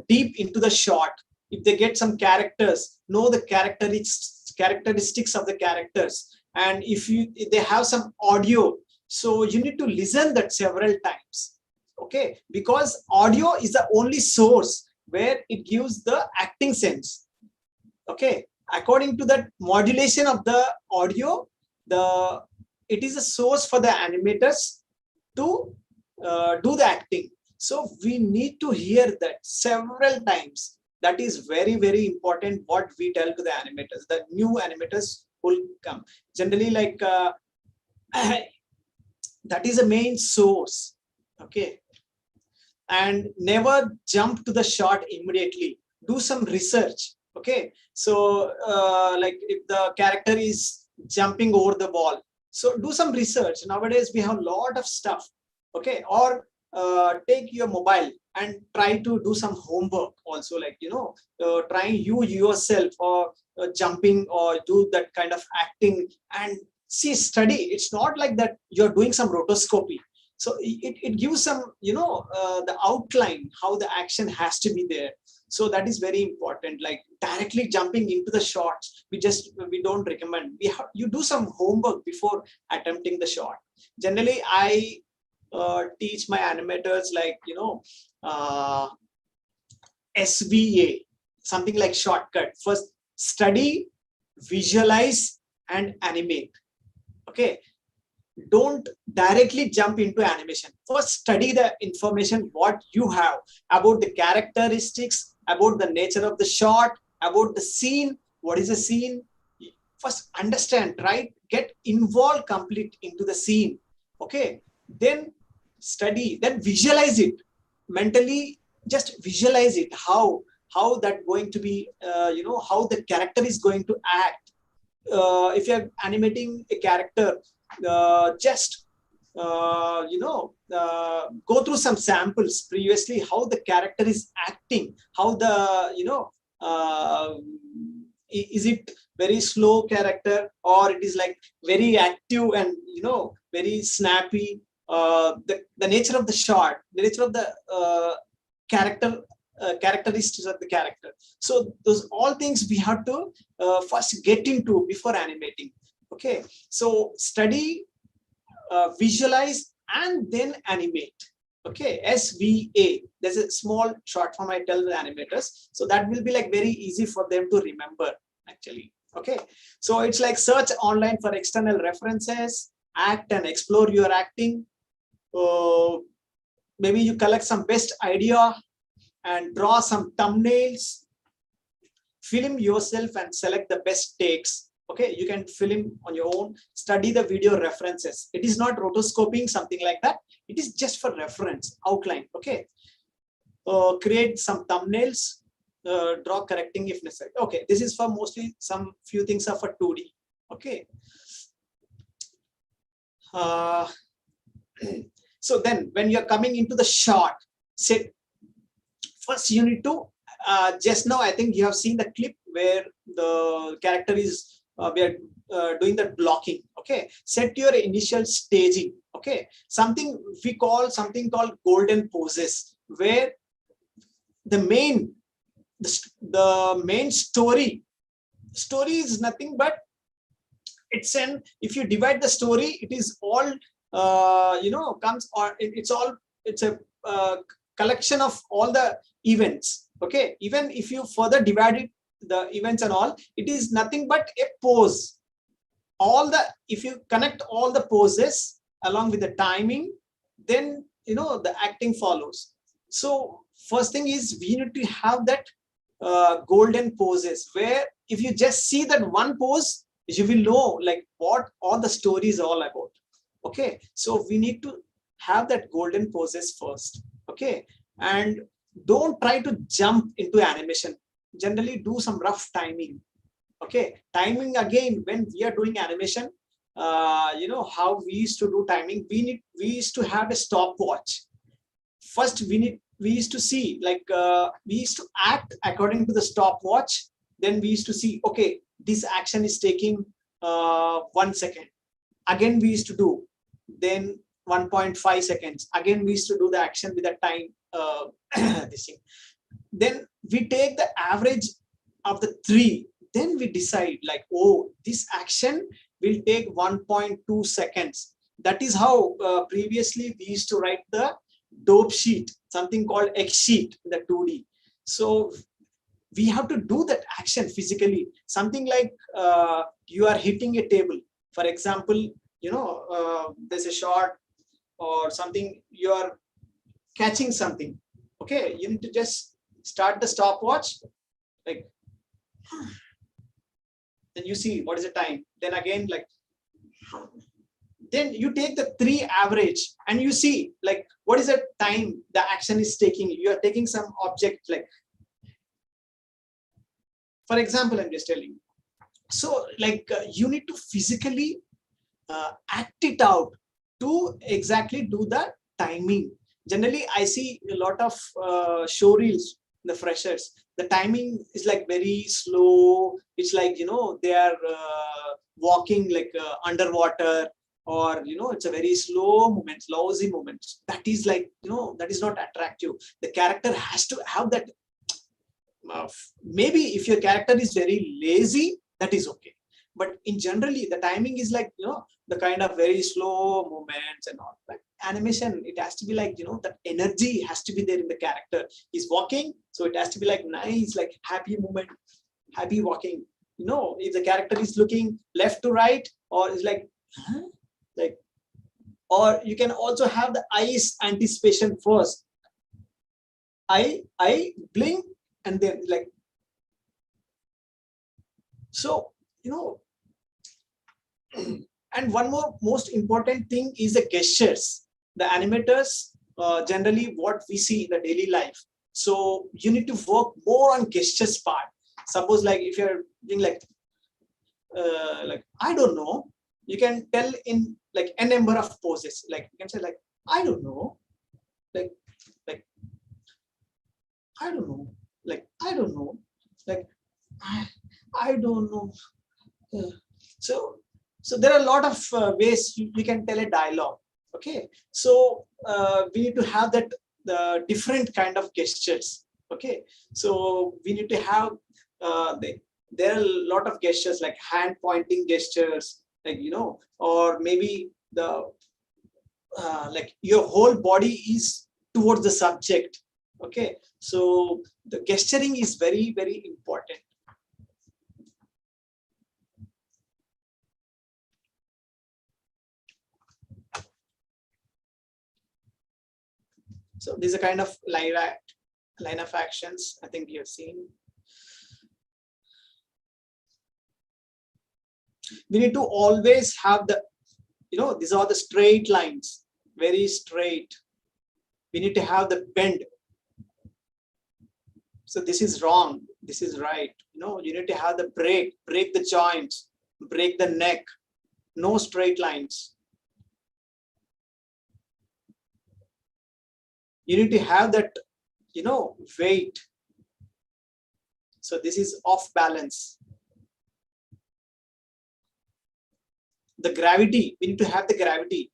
deep into the shot. If they get some characters, know the characteristics of the characters, and if they have some audio, so you need to listen that several times. Okay, because audio is the only source where it gives the acting sense. Okay, according to that modulation of the audio, it is a source for the animators to do the acting. So we need to hear that several times. That is very, very important what we tell to the animators, the new animators will come. Generally, like that is a main source. Okay. And never jump to the shot immediately. Do some research. Okay. So like if the character is jumping over the wall, so do some research. Nowadays we have a lot of stuff. Okay. Or take your mobile and try to do some homework also, like trying you yourself, or jumping, or do that kind of acting, and see, study. It's not like that you're doing some rotoscopy. So it gives some the outline how the action has to be there. So that is very important. Like directly jumping into the shots, we don't recommend. You do some homework before attempting the shot. Generally I teach my animators, like uh, SVA, something like shortcut. First, study, visualize, and animate. Okay, don't directly jump into animation. First, study the information what you have about the characteristics, about the nature of the shot, about the scene. What is the scene? First, understand, right? Get involved complete into the scene. Okay, then study, then visualize it mentally. Just visualize it, how that going to be, how the character is going to act. If you're animating a character, just go through some samples previously, how the character is acting, how the uh, is it very slow character, or it is like very active and very snappy. The nature of the shot, the nature of the characteristics of the character. So those all things we have to first get into before animating. Okay, so study, visualize, and then animate. Okay, SVA. There's a small short form I tell the animators, so that will be like very easy for them to remember actually. Okay, so it's like search online for external references, act and explore your acting. Maybe you collect some best idea and draw some thumbnails, film yourself and select the best takes. Okay, you can film on your own, study the video references. It is not rotoscoping, something like that. It is just for reference, outline. Okay, create some thumbnails, draw correcting if necessary. Okay, this is for mostly some few things are for 2D. Okay. So then when you're coming into the shot, say first you need to, just now I think you have seen the clip where the character is, we are doing that blocking. Okay, set your initial staging. Okay, we call something called golden poses, where the main story is nothing but, it's an, if you divide the story, it is all comes, or it's a collection of all the events. Okay, even if you further divide it, the events and all, it is nothing but a pose. If you connect all the poses along with the timing, then the acting follows. So first thing is we need to have that golden poses, where if you just see that one pose, you will know like what all the story is all about. Okay, so we need to have that golden poses first. Okay, and don't try to jump into animation. Generally do some rough timing. Okay, timing again, when we are doing animation, how we used to do timing, we used to have a stopwatch. First we used to see, like we used to act according to the stopwatch. Then we used to see, okay, this action is taking 1 second. Again we used to do, then 1.5 seconds. Again we used to do the action with the time this thing. Then we take the average of the 3. Then we decide like, oh, this action will take 1.2 seconds. That is how previously we used to write the dope sheet, something called X sheet in the 2D. So we have to do that action physically. Something like you are hitting a table. For example, there's a shot or something, you are catching something. Okay, you need to just start the stopwatch, like, then you see what is the time. Then again, like, then you take the 3 average and you see like what is the time the action is taking. You are taking some object, like, for example, I'm just telling you. So like you need to physically act it out to exactly do the timing. Generally I see a lot of show reels, the freshers, the timing is like very slow. It's like, they are walking like underwater, or it's a very slow movement, lousy movement. That is like, that is not attractive. The character has to have that. Maybe if your character is very lazy, that is okay, but in generally the timing is like, the kind of very slow movements and all. Like animation, it has to be like, that energy has to be there in the character. He's walking, so it has to be like nice, like happy movement, happy walking. If the character is looking left to right, or is like, huh? Like, or you can also have the eyes anticipation first. I blink, and then like, so, and one more most important thing is the gestures. The animators, generally what we see in the daily life. So you need to work more on gestures part. Suppose like if you're doing like I don't know, you can tell in like a number of poses. Like you can say like I don't know, like like I don't know, like I don't know, like I don't know. Uh, so so there are a lot of ways you can tell a dialogue. Okay, so we need to have that the different kind of gestures. Okay, so we need to have there are a lot of gestures like hand pointing gestures, like or maybe the like your whole body is towards the subject. Okay, so the gesturing is very, very important. So these are kind of line of actions I think you have seen. We need to always have the, these are the straight lines, very straight. We need to have the bend. So this is wrong, this is right. You need to have the break the joints, break the neck. No straight lines. You need to have that, weight. So this is off balance. The gravity, we need to have the gravity.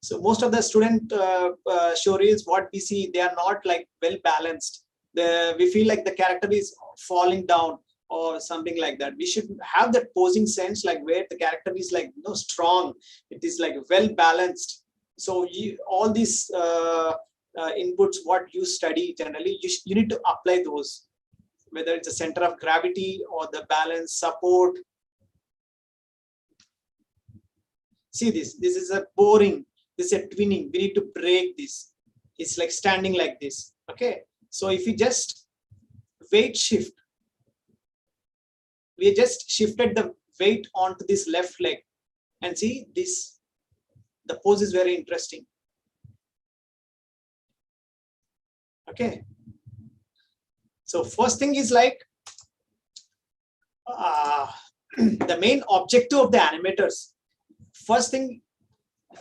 So most of the student show reels, what we see, they are not like well balanced. We feel like the character is falling down or something like that. We should have that posing sense, like where the character is like, strong. It is like well balanced. So all these inputs, what you study generally, you need to apply those, whether it's a center of gravity or the balance support. See this is a boring, this is a twinning. We need to break this. It's like standing like this. Okay, so if you just weight shift, we just shifted the weight onto this left leg, and see this, the pose is very interesting. Okay, so first thing is like the main objective of the animators. First thing,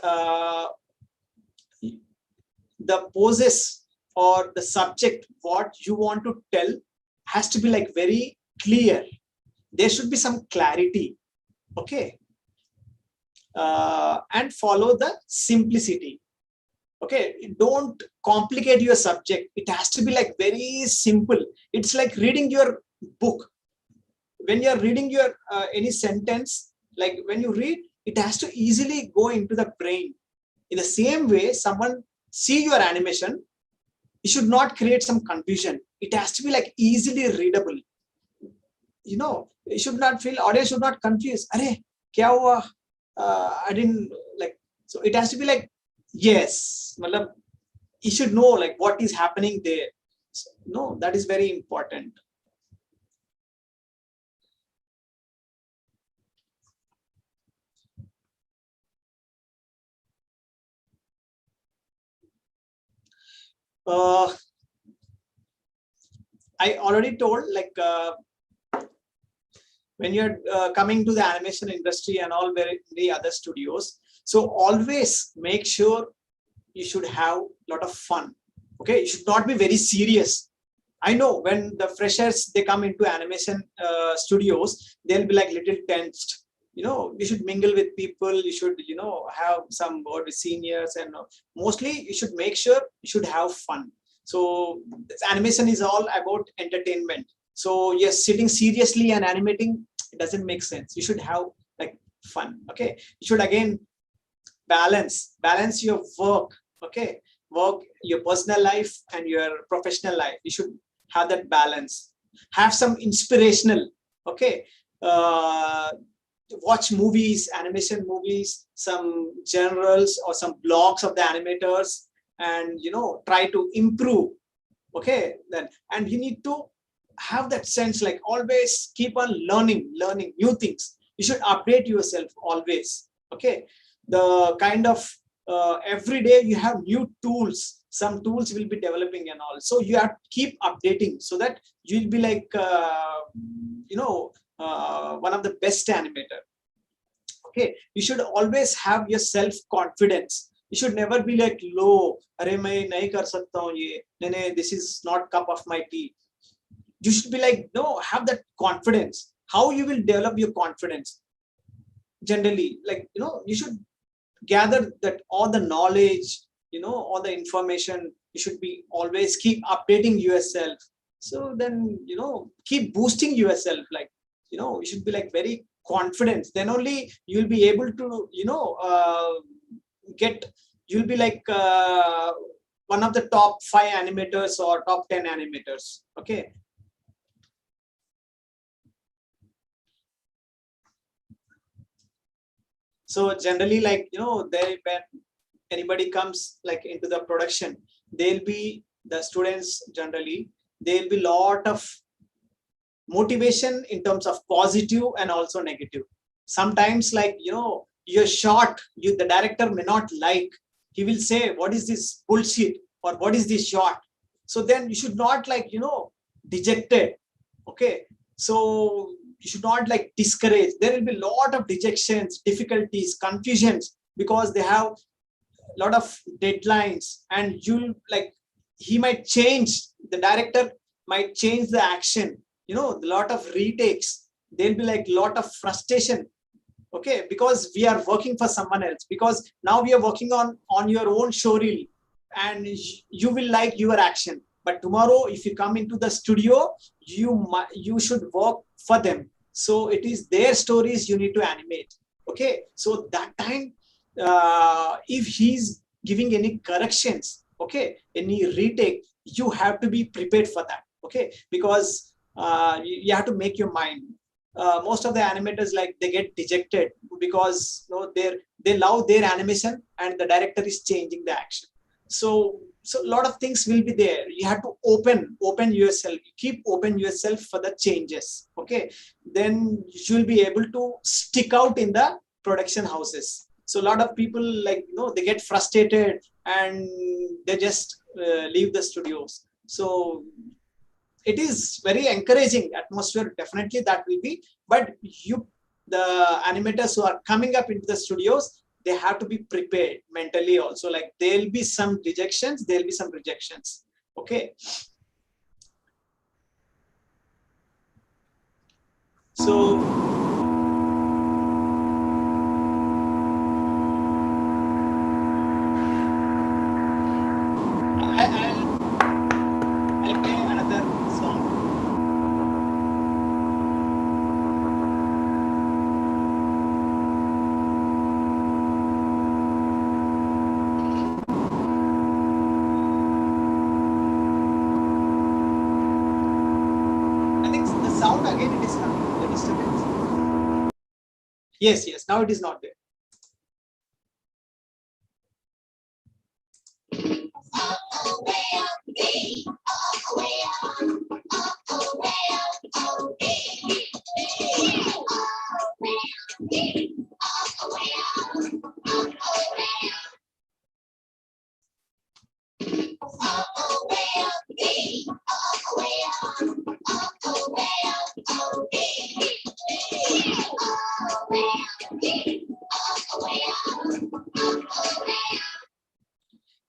the poses or the subject, what you want to tell has to be like very clear. There should be some clarity. Okay, and follow the simplicity. Okay, don't complicate your subject. It has to be like very simple. It's like reading your book. When you're reading your any sentence, like when you read, it has to easily go into the brain. In the same way, someone see your animation, it should not create some confusion. It has to be like easily readable. It should not feel, audience should not confuse. Arey, kya hua? I didn't like. So it has to be like, yes, matlab, you should know like what is happening there. So, no, that is very important. I already told, like when you're coming to the animation industry and all very other studios, so always make sure you should have a lot of fun. Okay, you should not be very serious. I know when the freshers they come into animation studios, they'll be like little tensed. You should mingle with people. You should have some word with seniors, and mostly you should make sure you should have fun. So this animation is all about entertainment. So yes, sitting seriously and animating, it doesn't make sense. You should have like fun. Okay, you should again balance your work. Okay, work, your personal life and your professional life. You should have that balance. Have some inspirational. Okay, uh, watch movies, animation movies, some generals or some blogs of the animators, and try to improve. Okay, then, and you need to have that sense, like always keep on learning new things. You should update yourself always. Okay, the kind of every day you have new tools, some tools will be developing and all, so you have to keep updating so that you'll be like one of the best animator. Okay, you should always have your self confidence. You should never be like low. Arey, main nahi kar sakta hu ye. This is not cup of my tea. You should be like, no, have that confidence. How you will develop your confidence? Generally, like, you should gather that all the knowledge, all the information. You should be always keep updating yourself. So then, keep boosting yourself. Like, you should be like very confident. Then only you'll be able to, you'll be like one of the top 5 animators or top 10 animators. Okay. So generally, like, when anybody comes like into the production, they'll be the students, generally there'll be lot of motivation in terms of positive and also negative. Sometimes, like, your shot, the director may not like. He will say, what is this bullshit, or what is this shot? So then you should not like dejected. Okay, so you should not like discourage. There will be a lot of dejections, difficulties, confusions, because they have a lot of deadlines, and you like, he might change, the director might change the action, a lot of retakes. There'll be like a lot of frustration. Okay, because we are working for someone else, because now we are working on your own show reel, and you will like your action. But tomorrow, if you come into the studio, you should work for them. So it is their stories you need to animate. Okay, so that time, if he's giving any corrections, okay, any retake, you have to be prepared for that. Okay, because you have to make your mind. Most of the animators, like, they get dejected because they love their animation and the director is changing the action. So a lot of things will be there. You have to open yourself, keep open yourself for the changes. Okay, then you will be able to stick out in the production houses. So a lot of people, like, they get frustrated and they just leave the studios. So it is very encouraging atmosphere, definitely that will be. But the animators who are coming up into the studios, they have to be prepared mentally also. Like, there'll be some dejections, there'll be some rejections. Okay, so I'll play another song. I think the sound again, it is coming, the disturbance. Yes, now it is not there.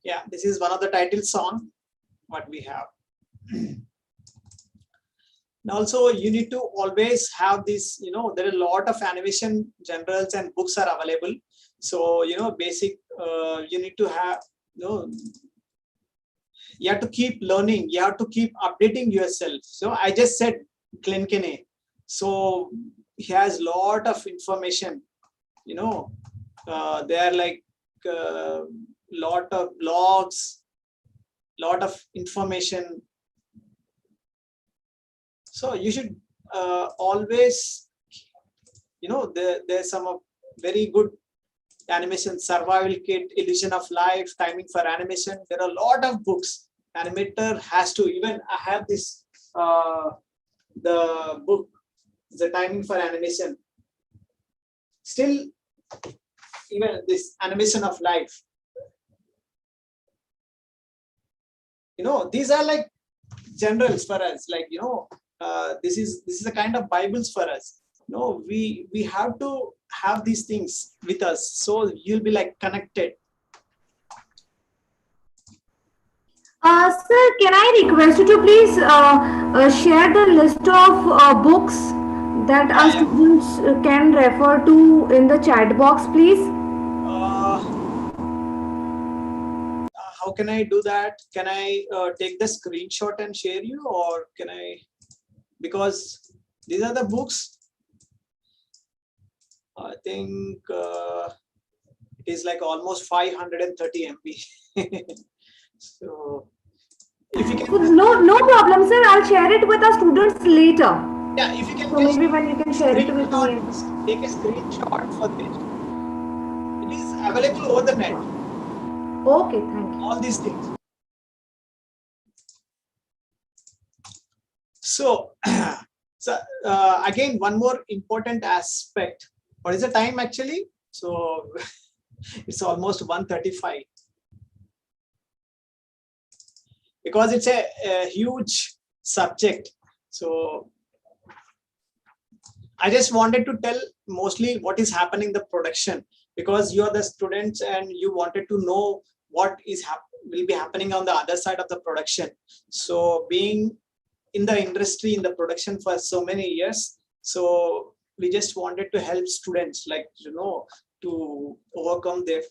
Yeah, this is one of the title song what we have. And also you need to always have this, there are a lot of animation journals and books are available. So, basic, you need to have, you have to keep learning, you have to keep updating yourself. So I just said Glenkene. So he has lot of information, there are like lot of blogs, lot of information. So you should always, there's some very good animation, survival kit, illusion of life, timing for animation. There are a lot of books. Animator has to, even I have this, the book, the timing for animation. Still, even this animation of life. These are like generals for us, like, this is a kind of Bibles for us. We have to have these things with us, so you'll be like connected. Sir, can I request you to please share the list of books that our Yeah. students can refer to in the chat box, please? How can I do that? Can I take the screenshot and share you, or can I, because these are the books. I think it is like almost 530 MB. So if you can, No problem, sir. I'll share it with our students later. yeah, if you can So just maybe when you can share it with me. take a screenshot for this. It is available over the net. Okay, thank you. All these things. So, again, one more important aspect. What is the time actually? So it's almost 1:35. Because it's a huge subject. So I just wanted to tell mostly what is happening in the production, because you are the students and you wanted to know what will be happening on the other side of the production. So being in the industry, in the production for so many years, so we just wanted to help students, like, to overcome their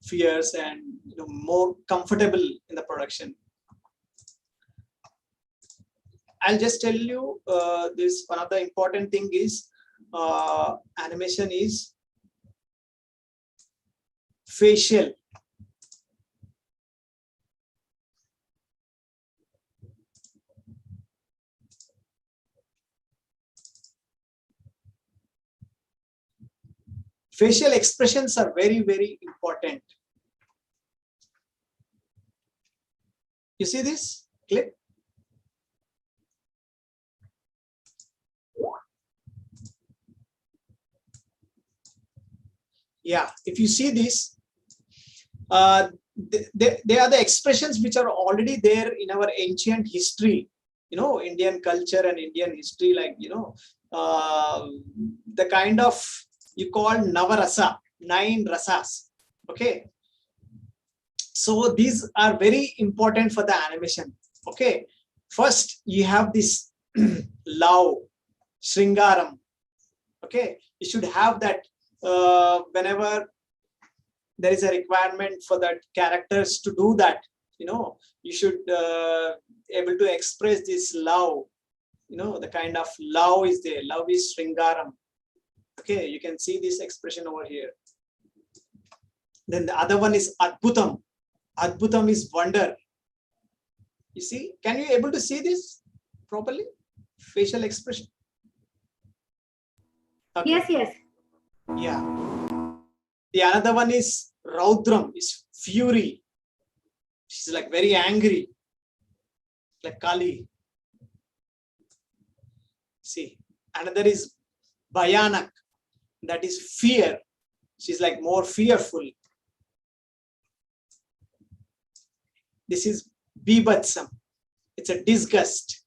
fears and more comfortable in the production. I'll just tell you this, one of the important thing is animation is facial. Facial expressions are very, very important. You see this clip? Yeah, if you see this, they are the expressions which are already there in our ancient history, Indian culture and Indian history, like, the kind of, you call Navarasa, 9 rasas. Okay. So these are very important for the animation. Okay. First, you have this love, Shringaram. Okay. You should have that whenever there is a requirement for that characters to do that, you should able to express this love, the kind of love is there. Love is Shringaram. Okay, you can see this expression over here. Then the other one is Adbhutam. Adbhutam is wonder. You see, can you able to see this properly? Facial expression. Okay. Yes. Yeah. The another one is Raudram, is fury. She's like very angry, like Kali. See, another is Bhayanak, that is fear. She's like more fearful. This is Bibhatsam. It's a disgust.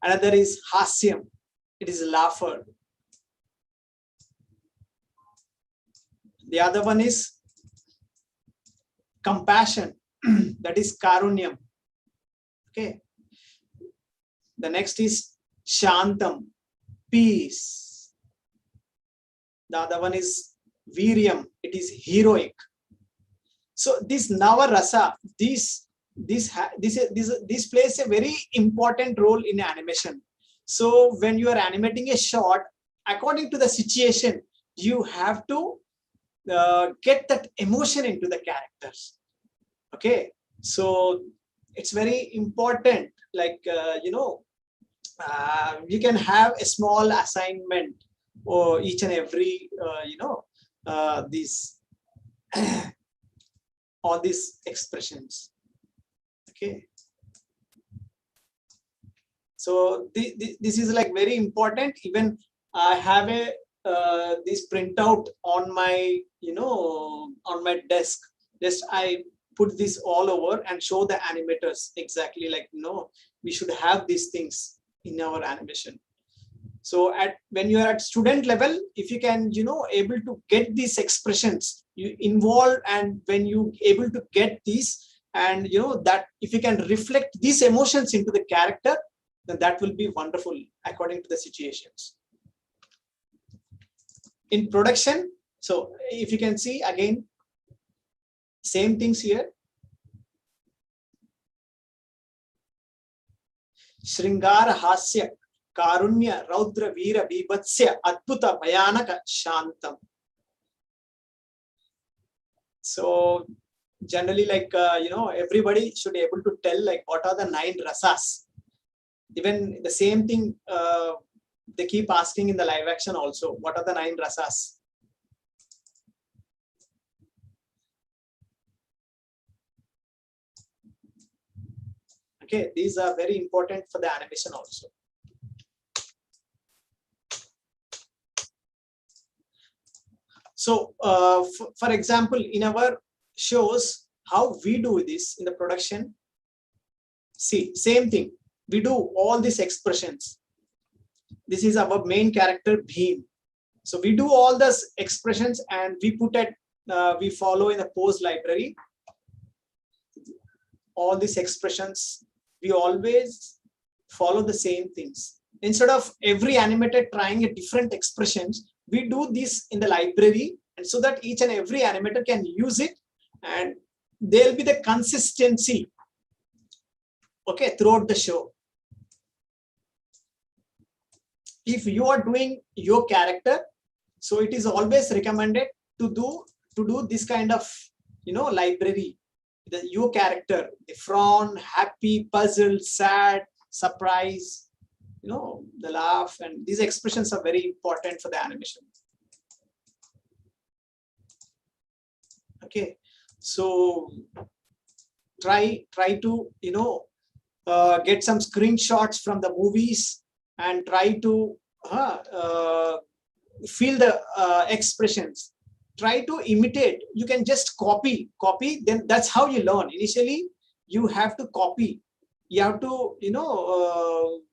Another is Hasyam. It is a laugher. The other one is compassion, that is karunyam. Okay. The next is shantam, peace. The other one is viryam, it is heroic. So this nava rasa, this plays a very important role in animation. So when you are animating a shot, according to the situation, you have to get that emotion into the characters. Okay, so it's very important. Like you can have a small assignment or each and every these all these expressions. Okay, so this is like very important. Even I have a this printout on my on my desk. Just I put this all over and show the animators exactly like we should have these things in our animation. So when you are at student level, if you can able to get these expressions you involve, and when you able to get these, and that if you can reflect these emotions into the character, then that will be wonderful according to the situations. In production, so if you can see again, same things here. Shringara hasya karunya raudra veera bibhatsya adbhuta bhayanaka shantam. So generally, like everybody should be able to tell like what are the 9 rasas. Even the same thing they keep asking in the live action also, what are the 9 rasas. Okay, these are very important for the animation also. So for example, in our shows, how we do this in the production, see, same thing, we do all these expressions. This is our main character Bhim. So we do all those expressions and we put it, we follow in the pose library. All these expressions, we always follow the same things. Instead of every animator trying a different expressions, we do this in the library, and so that each and every animator can use it, and there'll be the consistency, okay, throughout the show. If you are doing your character, so it is always recommended to do this kind of library. Your character, the frown, happy, puzzled, sad, surprise, the laugh, and these expressions are very important for the animation. Okay, so try to get some screenshots from the movies and try to feel the expressions. Try to imitate. You can just copy, then that's how you learn. Initially you have to copy, you have to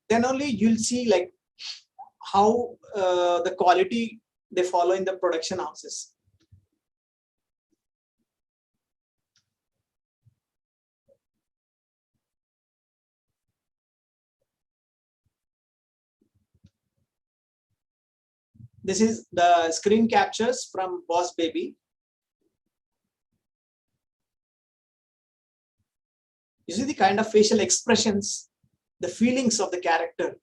then only you'll see like how the quality they follow in the production houses. This is the screen captures from Boss Baby. You see the kind of facial expressions, the feelings of the character.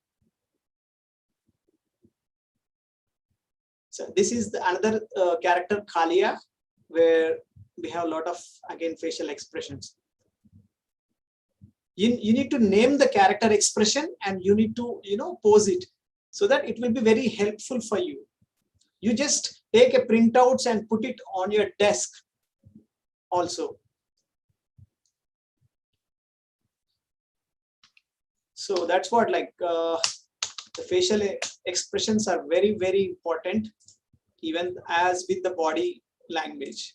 So this is another character, Kalia, where we have a lot of, again, facial expressions. You need to name the character expression and you need to pose it so that it will be very helpful for you. You just take a printouts and put it on your desk also. So that's what, like the facial expressions are very, very important, even as with the body language.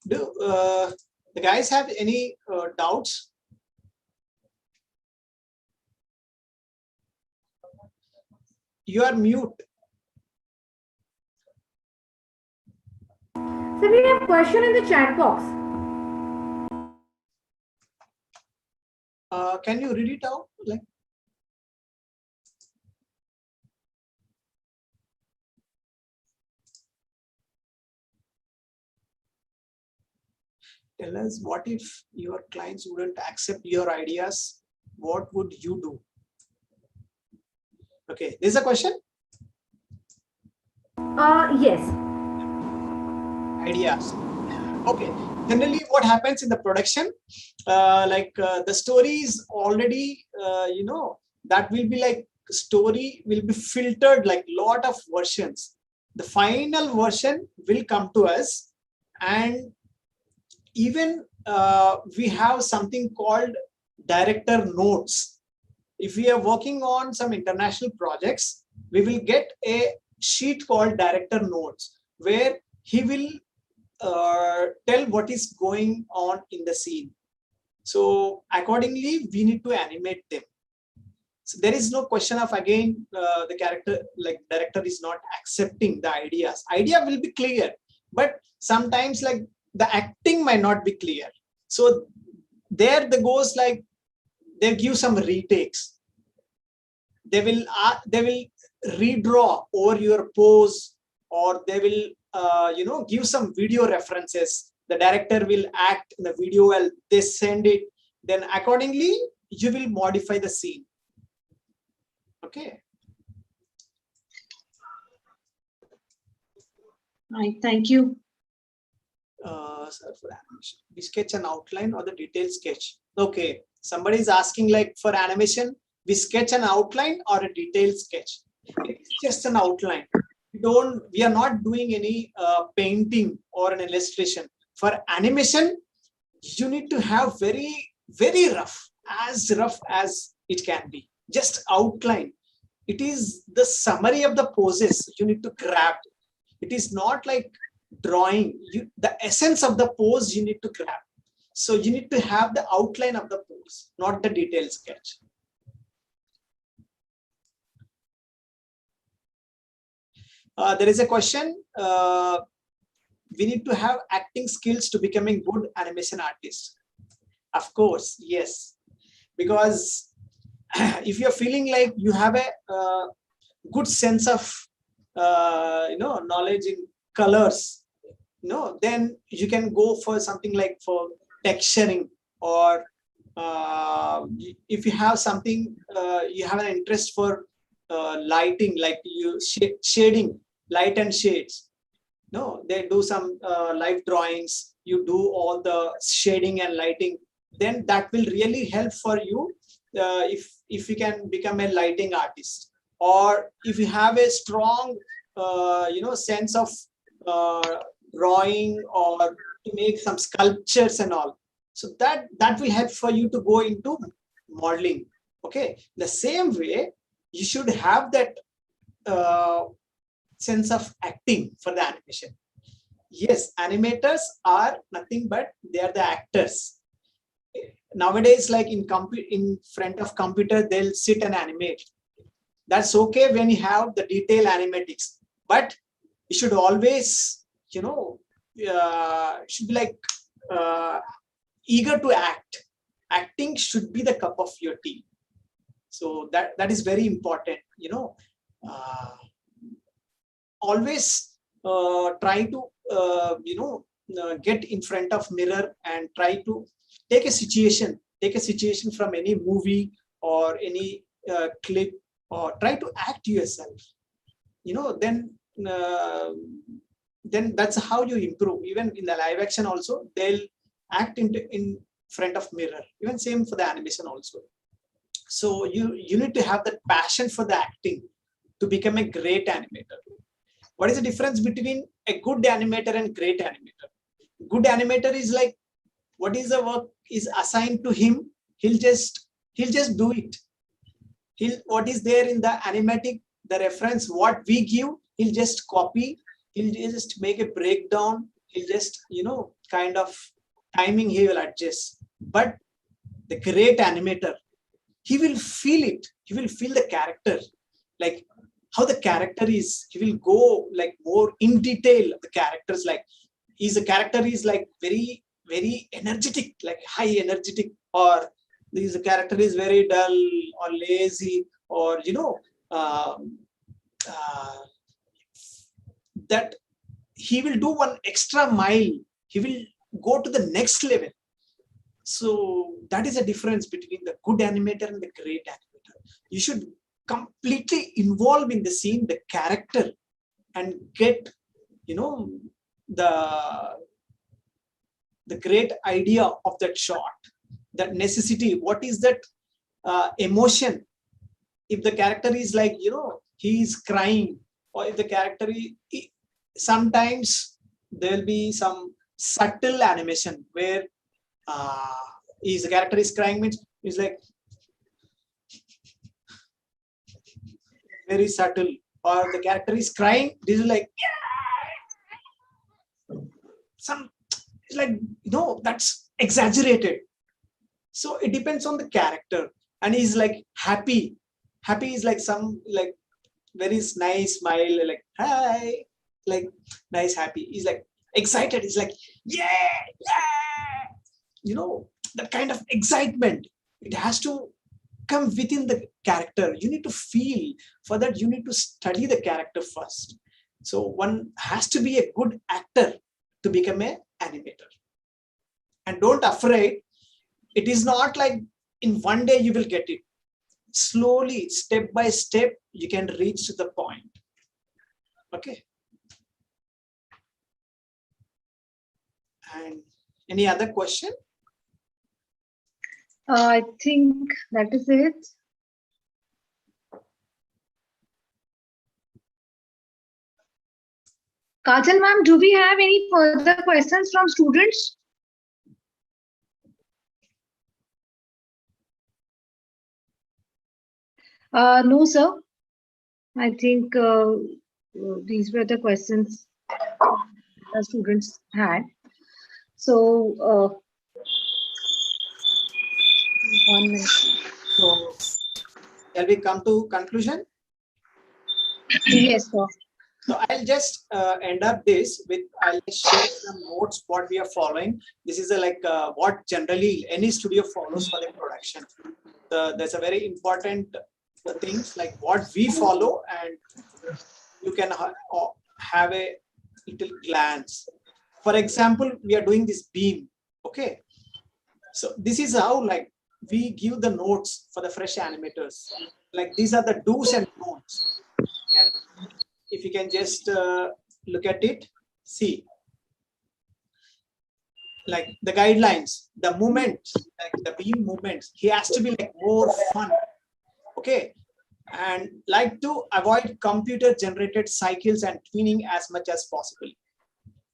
Do the guys have any doubts? You are mute. So we have question in the chat box. Can you read it out? Like, tell us, what if your clients wouldn't accept your ideas? What would you do? Okay, this is a question. Yes. Ideas. Okay. Generally, what happens in the production, the story is already, that will be like story will be filtered like lot of versions. The final version will come to us, and even we have something called director notes. If we are working on some international projects, we will get a sheet called director notes, where he will tell what is going on in the scene. So accordingly, we need to animate them. So there is no question of, again, the character, like director is not accepting the ideas. Idea will be clear, but sometimes like the acting might not be clear. So there the goes like they give some retakes. They will redraw over your pose, or they will give some video references. The director will act in the video while they send it. Then accordingly, you will modify the scene. Okay. Right, thank you. For animation, we sketch an outline or the detailed sketch. Okay, somebody is asking, like, for animation, we sketch an outline or a detailed sketch. It's just an outline. We are not doing any painting or an illustration. For animation, you need to have very, very rough as it can be. Just outline. It is the summary of the poses you need to grab. It is not like drawing. The essence of the pose you need to grab. So you need to have the outline of the pose, not the detailed sketch. There is a question. We need to have acting skills to becoming good animation artist. Of course, yes. Because if you're feeling like you have a good sense of knowledge in colors, then you can go for something like for texturing, or if you have something, you have an interest for lighting, like you shading, light and shades. No, they do some live drawings. You do all the shading and lighting. Then that will really help for you if you can become a lighting artist, or if you have a strong sense of drawing, or to make some sculptures and all. So that will help for you to go into modeling. Okay, the same way you should have that sense of acting for the animation. Yes, animators are nothing but they are the actors. Nowadays, like in front of computer, they'll sit and animate. That's okay when you have the detail animatics, but you should always, should be like eager to act. Acting should be the cup of your tea. So that is very important. Always try to get in front of mirror and try to take a situation from any movie or any clip, or try to act yourself. Then that's how you improve. Even in the live action also, they'll act in front of mirror. Even same for the animation also. So you need to have that passion for the acting to become a great animator. What is the difference between a good animator and great animator? Good animator is like, what is the work is assigned to him, he'll just do it. What is there in the animatic, the reference, what we give, he'll just copy, he'll just make a breakdown, he'll just, kind of timing he will adjust. But the great animator, he will feel it, he will feel the character. Like how the character is. He will go like more in detail. The characters, like the character is like very, very energetic, like high energetic, or the character is very dull or lazy, or uh, that he will do one extra mile. He will go to the next level. So that is a difference between the good animator and the great animator. You should completely involve in the scene, the character, and get the great idea of that shot, that necessity. What is that emotion? If the character is like he is crying, or if the character is, sometimes there will be some subtle animation where the character is crying, means it's like very subtle, or the character is crying, this is like some, it's like that's exaggerated. So it depends on the character. And he's like happy is like some like very nice smile, like hi, like nice happy. He's like excited, he's like yeah, that kind of excitement. It has to come within the character. You need to feel. For that, you need to study the character first. So one has to be a good actor to become an animator. And don't afraid. It is not like in one day you will get it. Slowly, step by step, you can reach to the point. Okay. And any other question? I think that is it. Kajal ma'am, do we have any further questions from students? No, sir. I think these were the questions the students had. So, 1 minute. So, shall we come to conclusion? Yes, sir. So I'll just end up this with, I'll share some notes what we are following. This is what generally any studio follows for the production. There's a very important things like what we follow, and you can have a little glance. For example, we are doing this beam. Okay. So this is how like we give the notes for the fresh animators. Like these are the do's and don'ts. And if you can just look at it, see, like the guidelines, the movements, like the beam movements, he has to be like more fun. Okay. And like to avoid computer generated cycles and tweening as much as possible.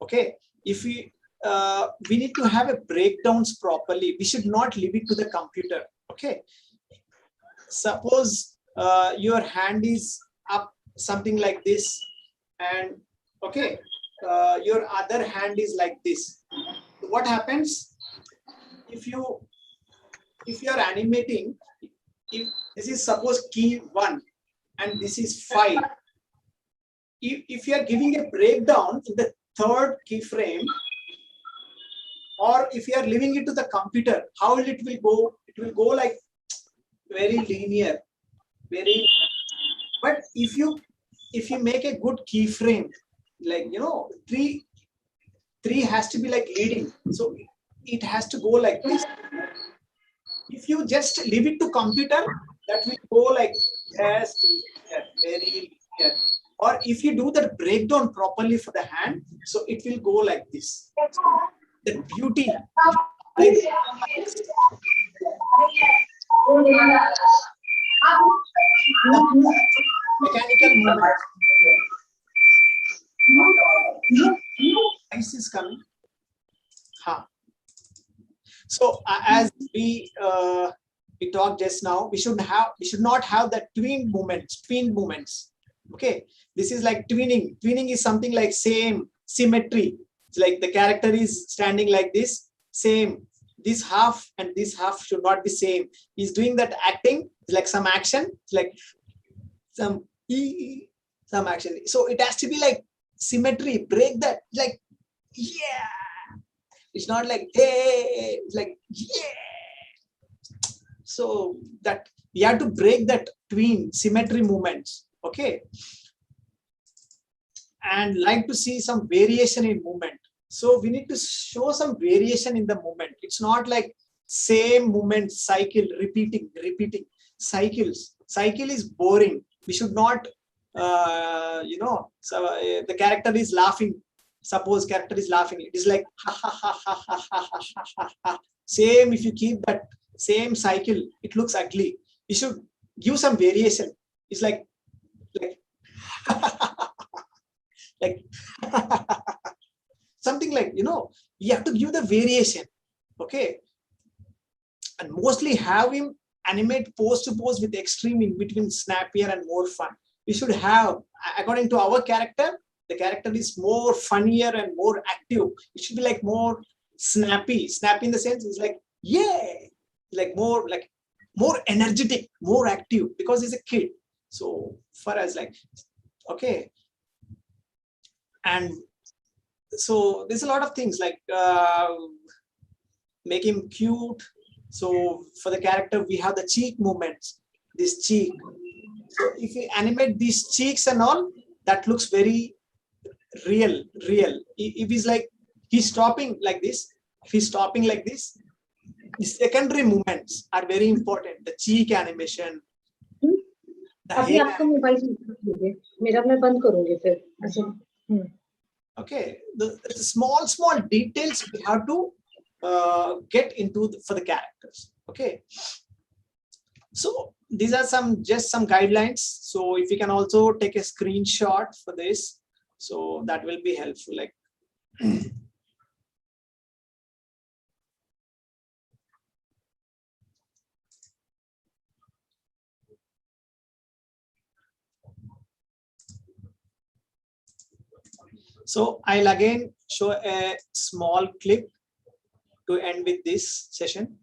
Okay. If we need to have a breakdowns properly, we should not leave it to the computer. Okay. Suppose your hand is up something like this, and okay, your other hand is like this. What happens if you are animating? If this is suppose key 1 and this is 5, if you are giving a breakdown in the third keyframe, or if you are leaving it to the computer, how will it go? It will go like very linear, very. But if you make a good keyframe, like three has to be like leading, so it has to go like this. If you just leave it to computer, that will go like just very linear. Or if you do the breakdown properly for the hand, so it will go like this. The beauty, like mechanical movement. Ice is coming. So as we talked just now, we should not have that tween movements. Okay, this is like tweening. Tweening is something like same symmetry. It's like the character is standing like this, same. This half and this half should not be same. He's doing that acting, it's like some action, it's like some some action. So it has to be like symmetry, break that, like, yeah. It's not like, hey, it's like, yeah. So that you have to break that tween symmetry movements, okay? And like to see some variation in movement. So we need to show some variation in the movement. It's not like same movement cycle, repeating cycles. Cycle is boring. We should not, so the character is laughing. Suppose character is laughing. It is like, ha, ha, ha, ha, ha, ha, ha, ha, ha. Same, if you keep that same cycle, it looks ugly. You should give some variation. It's like like something like, you have to give the variation, okay? And mostly have him animate pose to pose with extreme in between, snappier and more fun. We should have, according to our character, the character is more funnier and more active. It should be like more snappy in the sense it's like, yeah, like more energetic, more active, because he's a kid. So for us, like, okay. And so there's a lot of things like make him cute. So for the character, we have the cheek movements, this cheek. So if you animate these cheeks and all, that looks very real. If he's like, he's stopping like this, if he's stopping like this, the secondary movements are very important. The cheek animation, the अभी hair आपका mobile लीजिए, मेरा मैं बंद करूंगी फिर ऐसे. Okay, the small details we have to get into for the characters. Okay, so these are just some guidelines. So if you can also take a screenshot for this, so that will be helpful. Like so I'll again show a small clip to end with this session.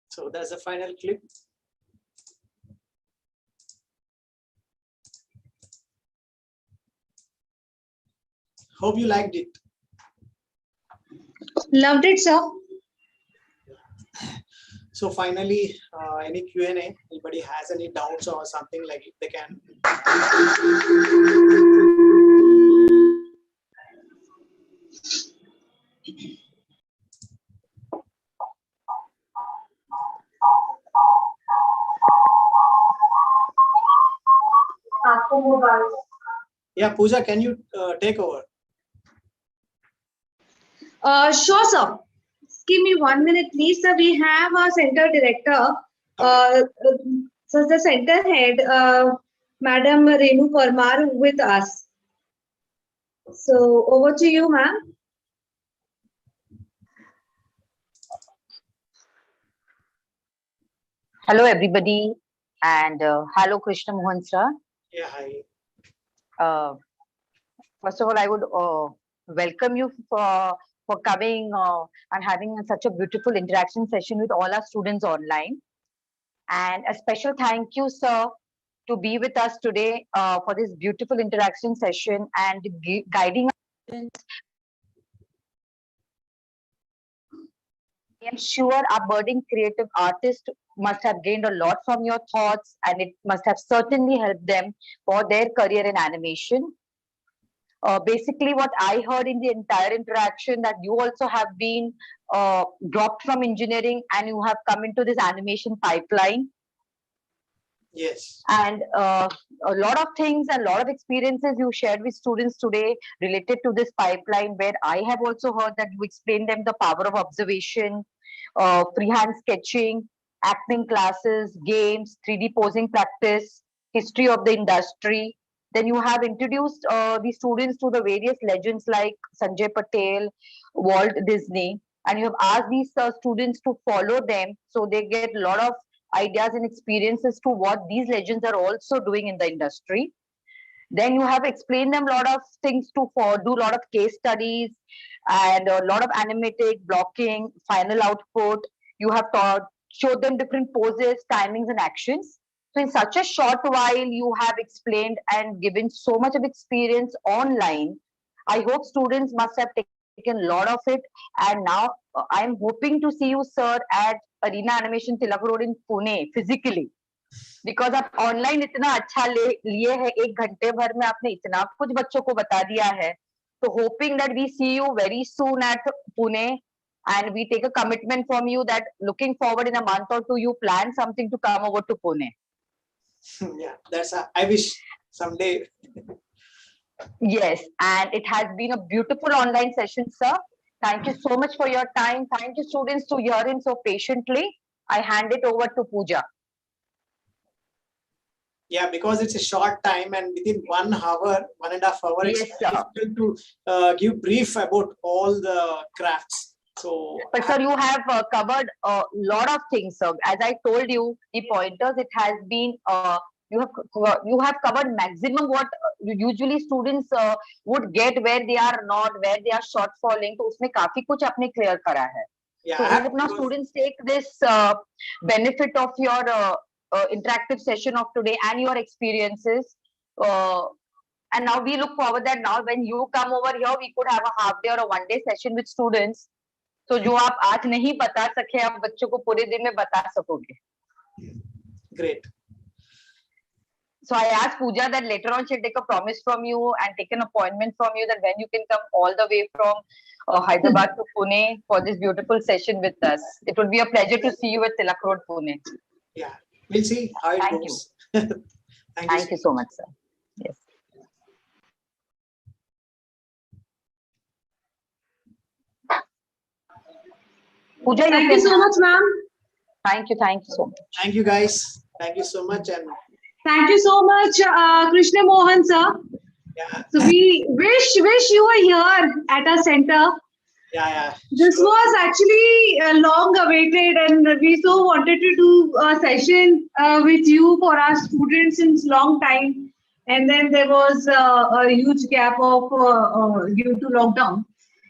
So that's the final clip. Hope you liked it. Loved it, sir. So finally, any Q&A? Anybody has any doubts or something like it, they can. Yeah, Pooja, can you take over? Sure, sir. Give me 1 minute, please, sir. We have our center director, so the center head, Madam Renu Parmar, with us. So over to you, ma'am. Hello, everybody, and hello, Krishna Mohan sir. Yeah, hi. Uh, First of all, I would welcome you for coming and having such a beautiful interaction session with all our students online. And a special thank you, sir, to be with us today for this beautiful interaction session and guiding our students. I am sure our budding creative artist must have gained a lot from your thoughts, and it must have certainly helped them for their career in animation. Basically, what I heard in the entire interaction that you also have been dropped from engineering and you have come into this animation pipeline. Yes. And a lot of things and a lot of experiences you shared with students today related to this pipeline, where I have also heard that you explained them the power of observation, freehand sketching, acting classes, games, 3D posing practice, history of the industry. Then you have introduced the students to the various legends like Sanjay Patel, Walt Disney, and you have asked these students to follow them so they get a lot of ideas and experiences to what these legends are also doing in the industry. Then you have explained them a lot of things to do a lot of case studies and a lot of animatic blocking, final output. You have taught, showed them different poses, timings, and actions. So in such a short while, you have explained and given so much of experience online. I hope students must have taken a lot of it. And now I'm hoping to see you, sir, at Arena Animation Tilak Road in Pune physically. Because आप online इतना अच्छा लिए है, 1 घंटे भर में आपने इतना कुछ बच्चों को बता दिया है. तो hoping that we see you very soon at Pune and we take a commitment from you that looking forward in a month or two you plan something to come over to Pune. Yeah, I wish someday. Yes, and it has been a beautiful online session, sir. Thank you so much for your time. Thank you, students, to hear in so patiently. I hand it over to Pooja. Yeah, because it's a short time and within 1 hour, 1.5 hours, Yes, it's difficult to give brief about all the crafts. So, but sir, you have covered a lot of things, sir. As I told you, the pointers, it has been you have covered maximum what usually students would get where they are not, where they are shortfalling. तो उसमें काफी कुछ आपने clear करा है. yeah, So I hope now students take this benefit of your interactive session of today and your experiences. And now we look forward that now when you come over here, we could have a half day or a 1 day session with students. So जो आप आज नहीं बता सके, आप बच्चों को पूरे दिन में बता सकोगे. Great. So I asked Pooja that later on she'll take a promise from you and take an appointment from you that when you can come all the way from Hyderabad to Pune for this beautiful session with us. It would be a pleasure to see you at Tilak Road, Pune. Yeah, we'll see how it Thank goes. Thank you so much, sir. Yes. Pooja, Thank you so much, ma'am. Thank you so much. Thank you, guys. Thank you so much, and Thank you so much, Krishna Mohan sir. yeah. So we wish you were here at our center. Yeah. This was actually long awaited, and we so wanted to do a session with you for our students since long time. And then there was a huge gap of due to lockdown.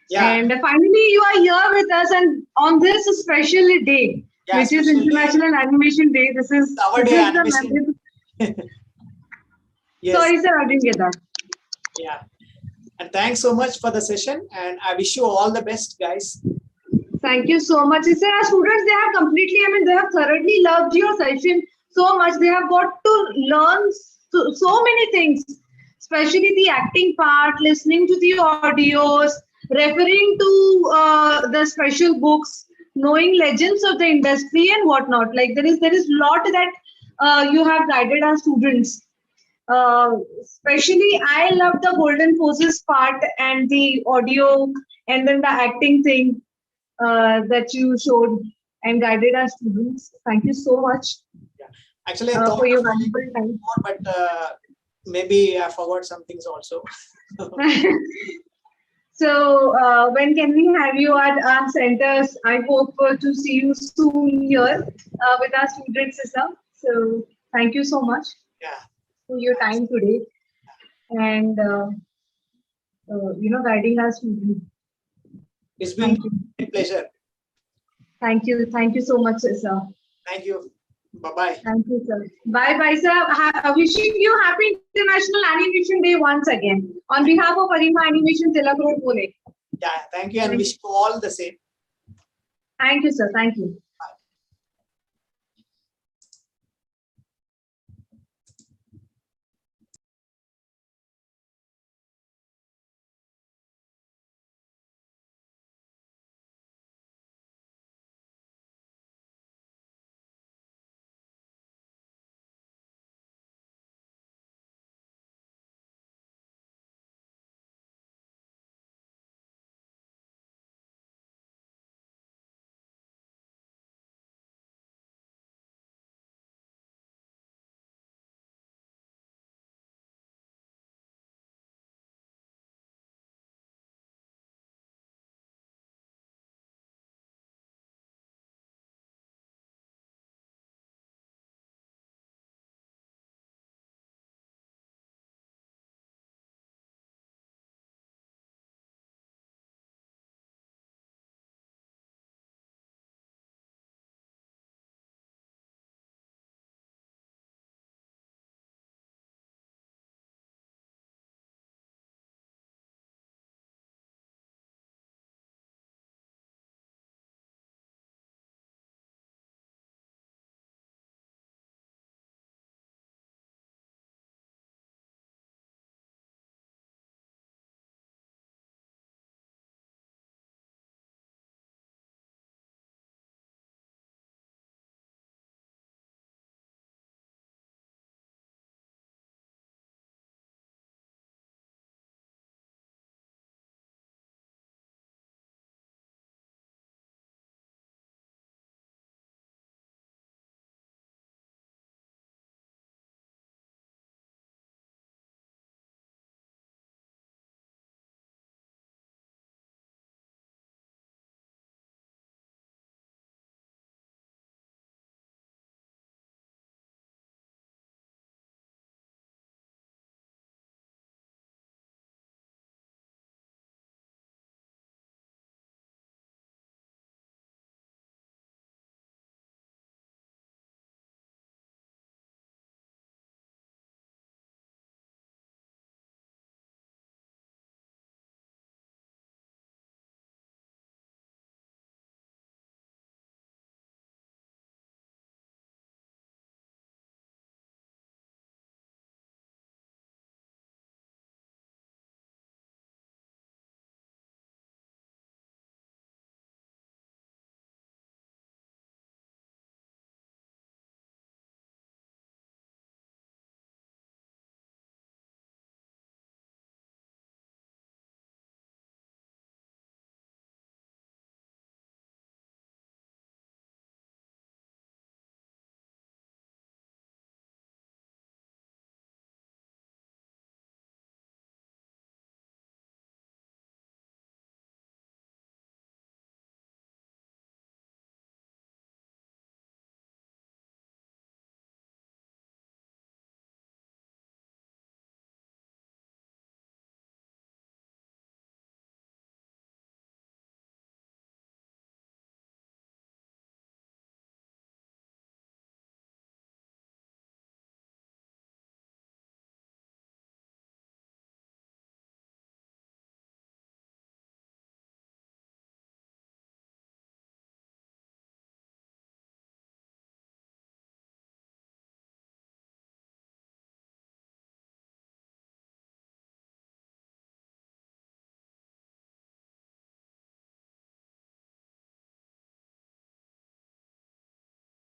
Yeah. And finally, you are here with us, and on this special day, Yeah, which is special International day. Animation Day. This is Our day, animation. Yes. Sorry, sir, I didn't get that. Yeah. And thanks so much for the session, and I wish you all the best, guys. Thank you so much. Sir, our students, they have completely, they have thoroughly loved your session so much. They have got to learn so many things, especially the acting part, listening to the audios, referring to the special books, knowing legends of the industry and whatnot. Like there is a lot that you have guided our students. Especially I love the golden poses part and the audio and then the acting thing that you showed and guided our students. Thank you so much. Yeah. Actually, I thought for your of valuable time. more, but maybe I forgot some things also. So when can we have you at our centers? I hope to see you soon here with our students as well. So thank you so much Yeah. for your time today and guiding our students. It's been Thank you. a pleasure. Thank you. Thank you so much, sir. Thank you. Bye-bye. Thank you, sir. Bye bye, sir. Wishing you happy International Animation Day once again on behalf of Arima Animation Tilak Road, Pune. Yeah, thank you and wish you all the same. Thank you, sir. Thank you.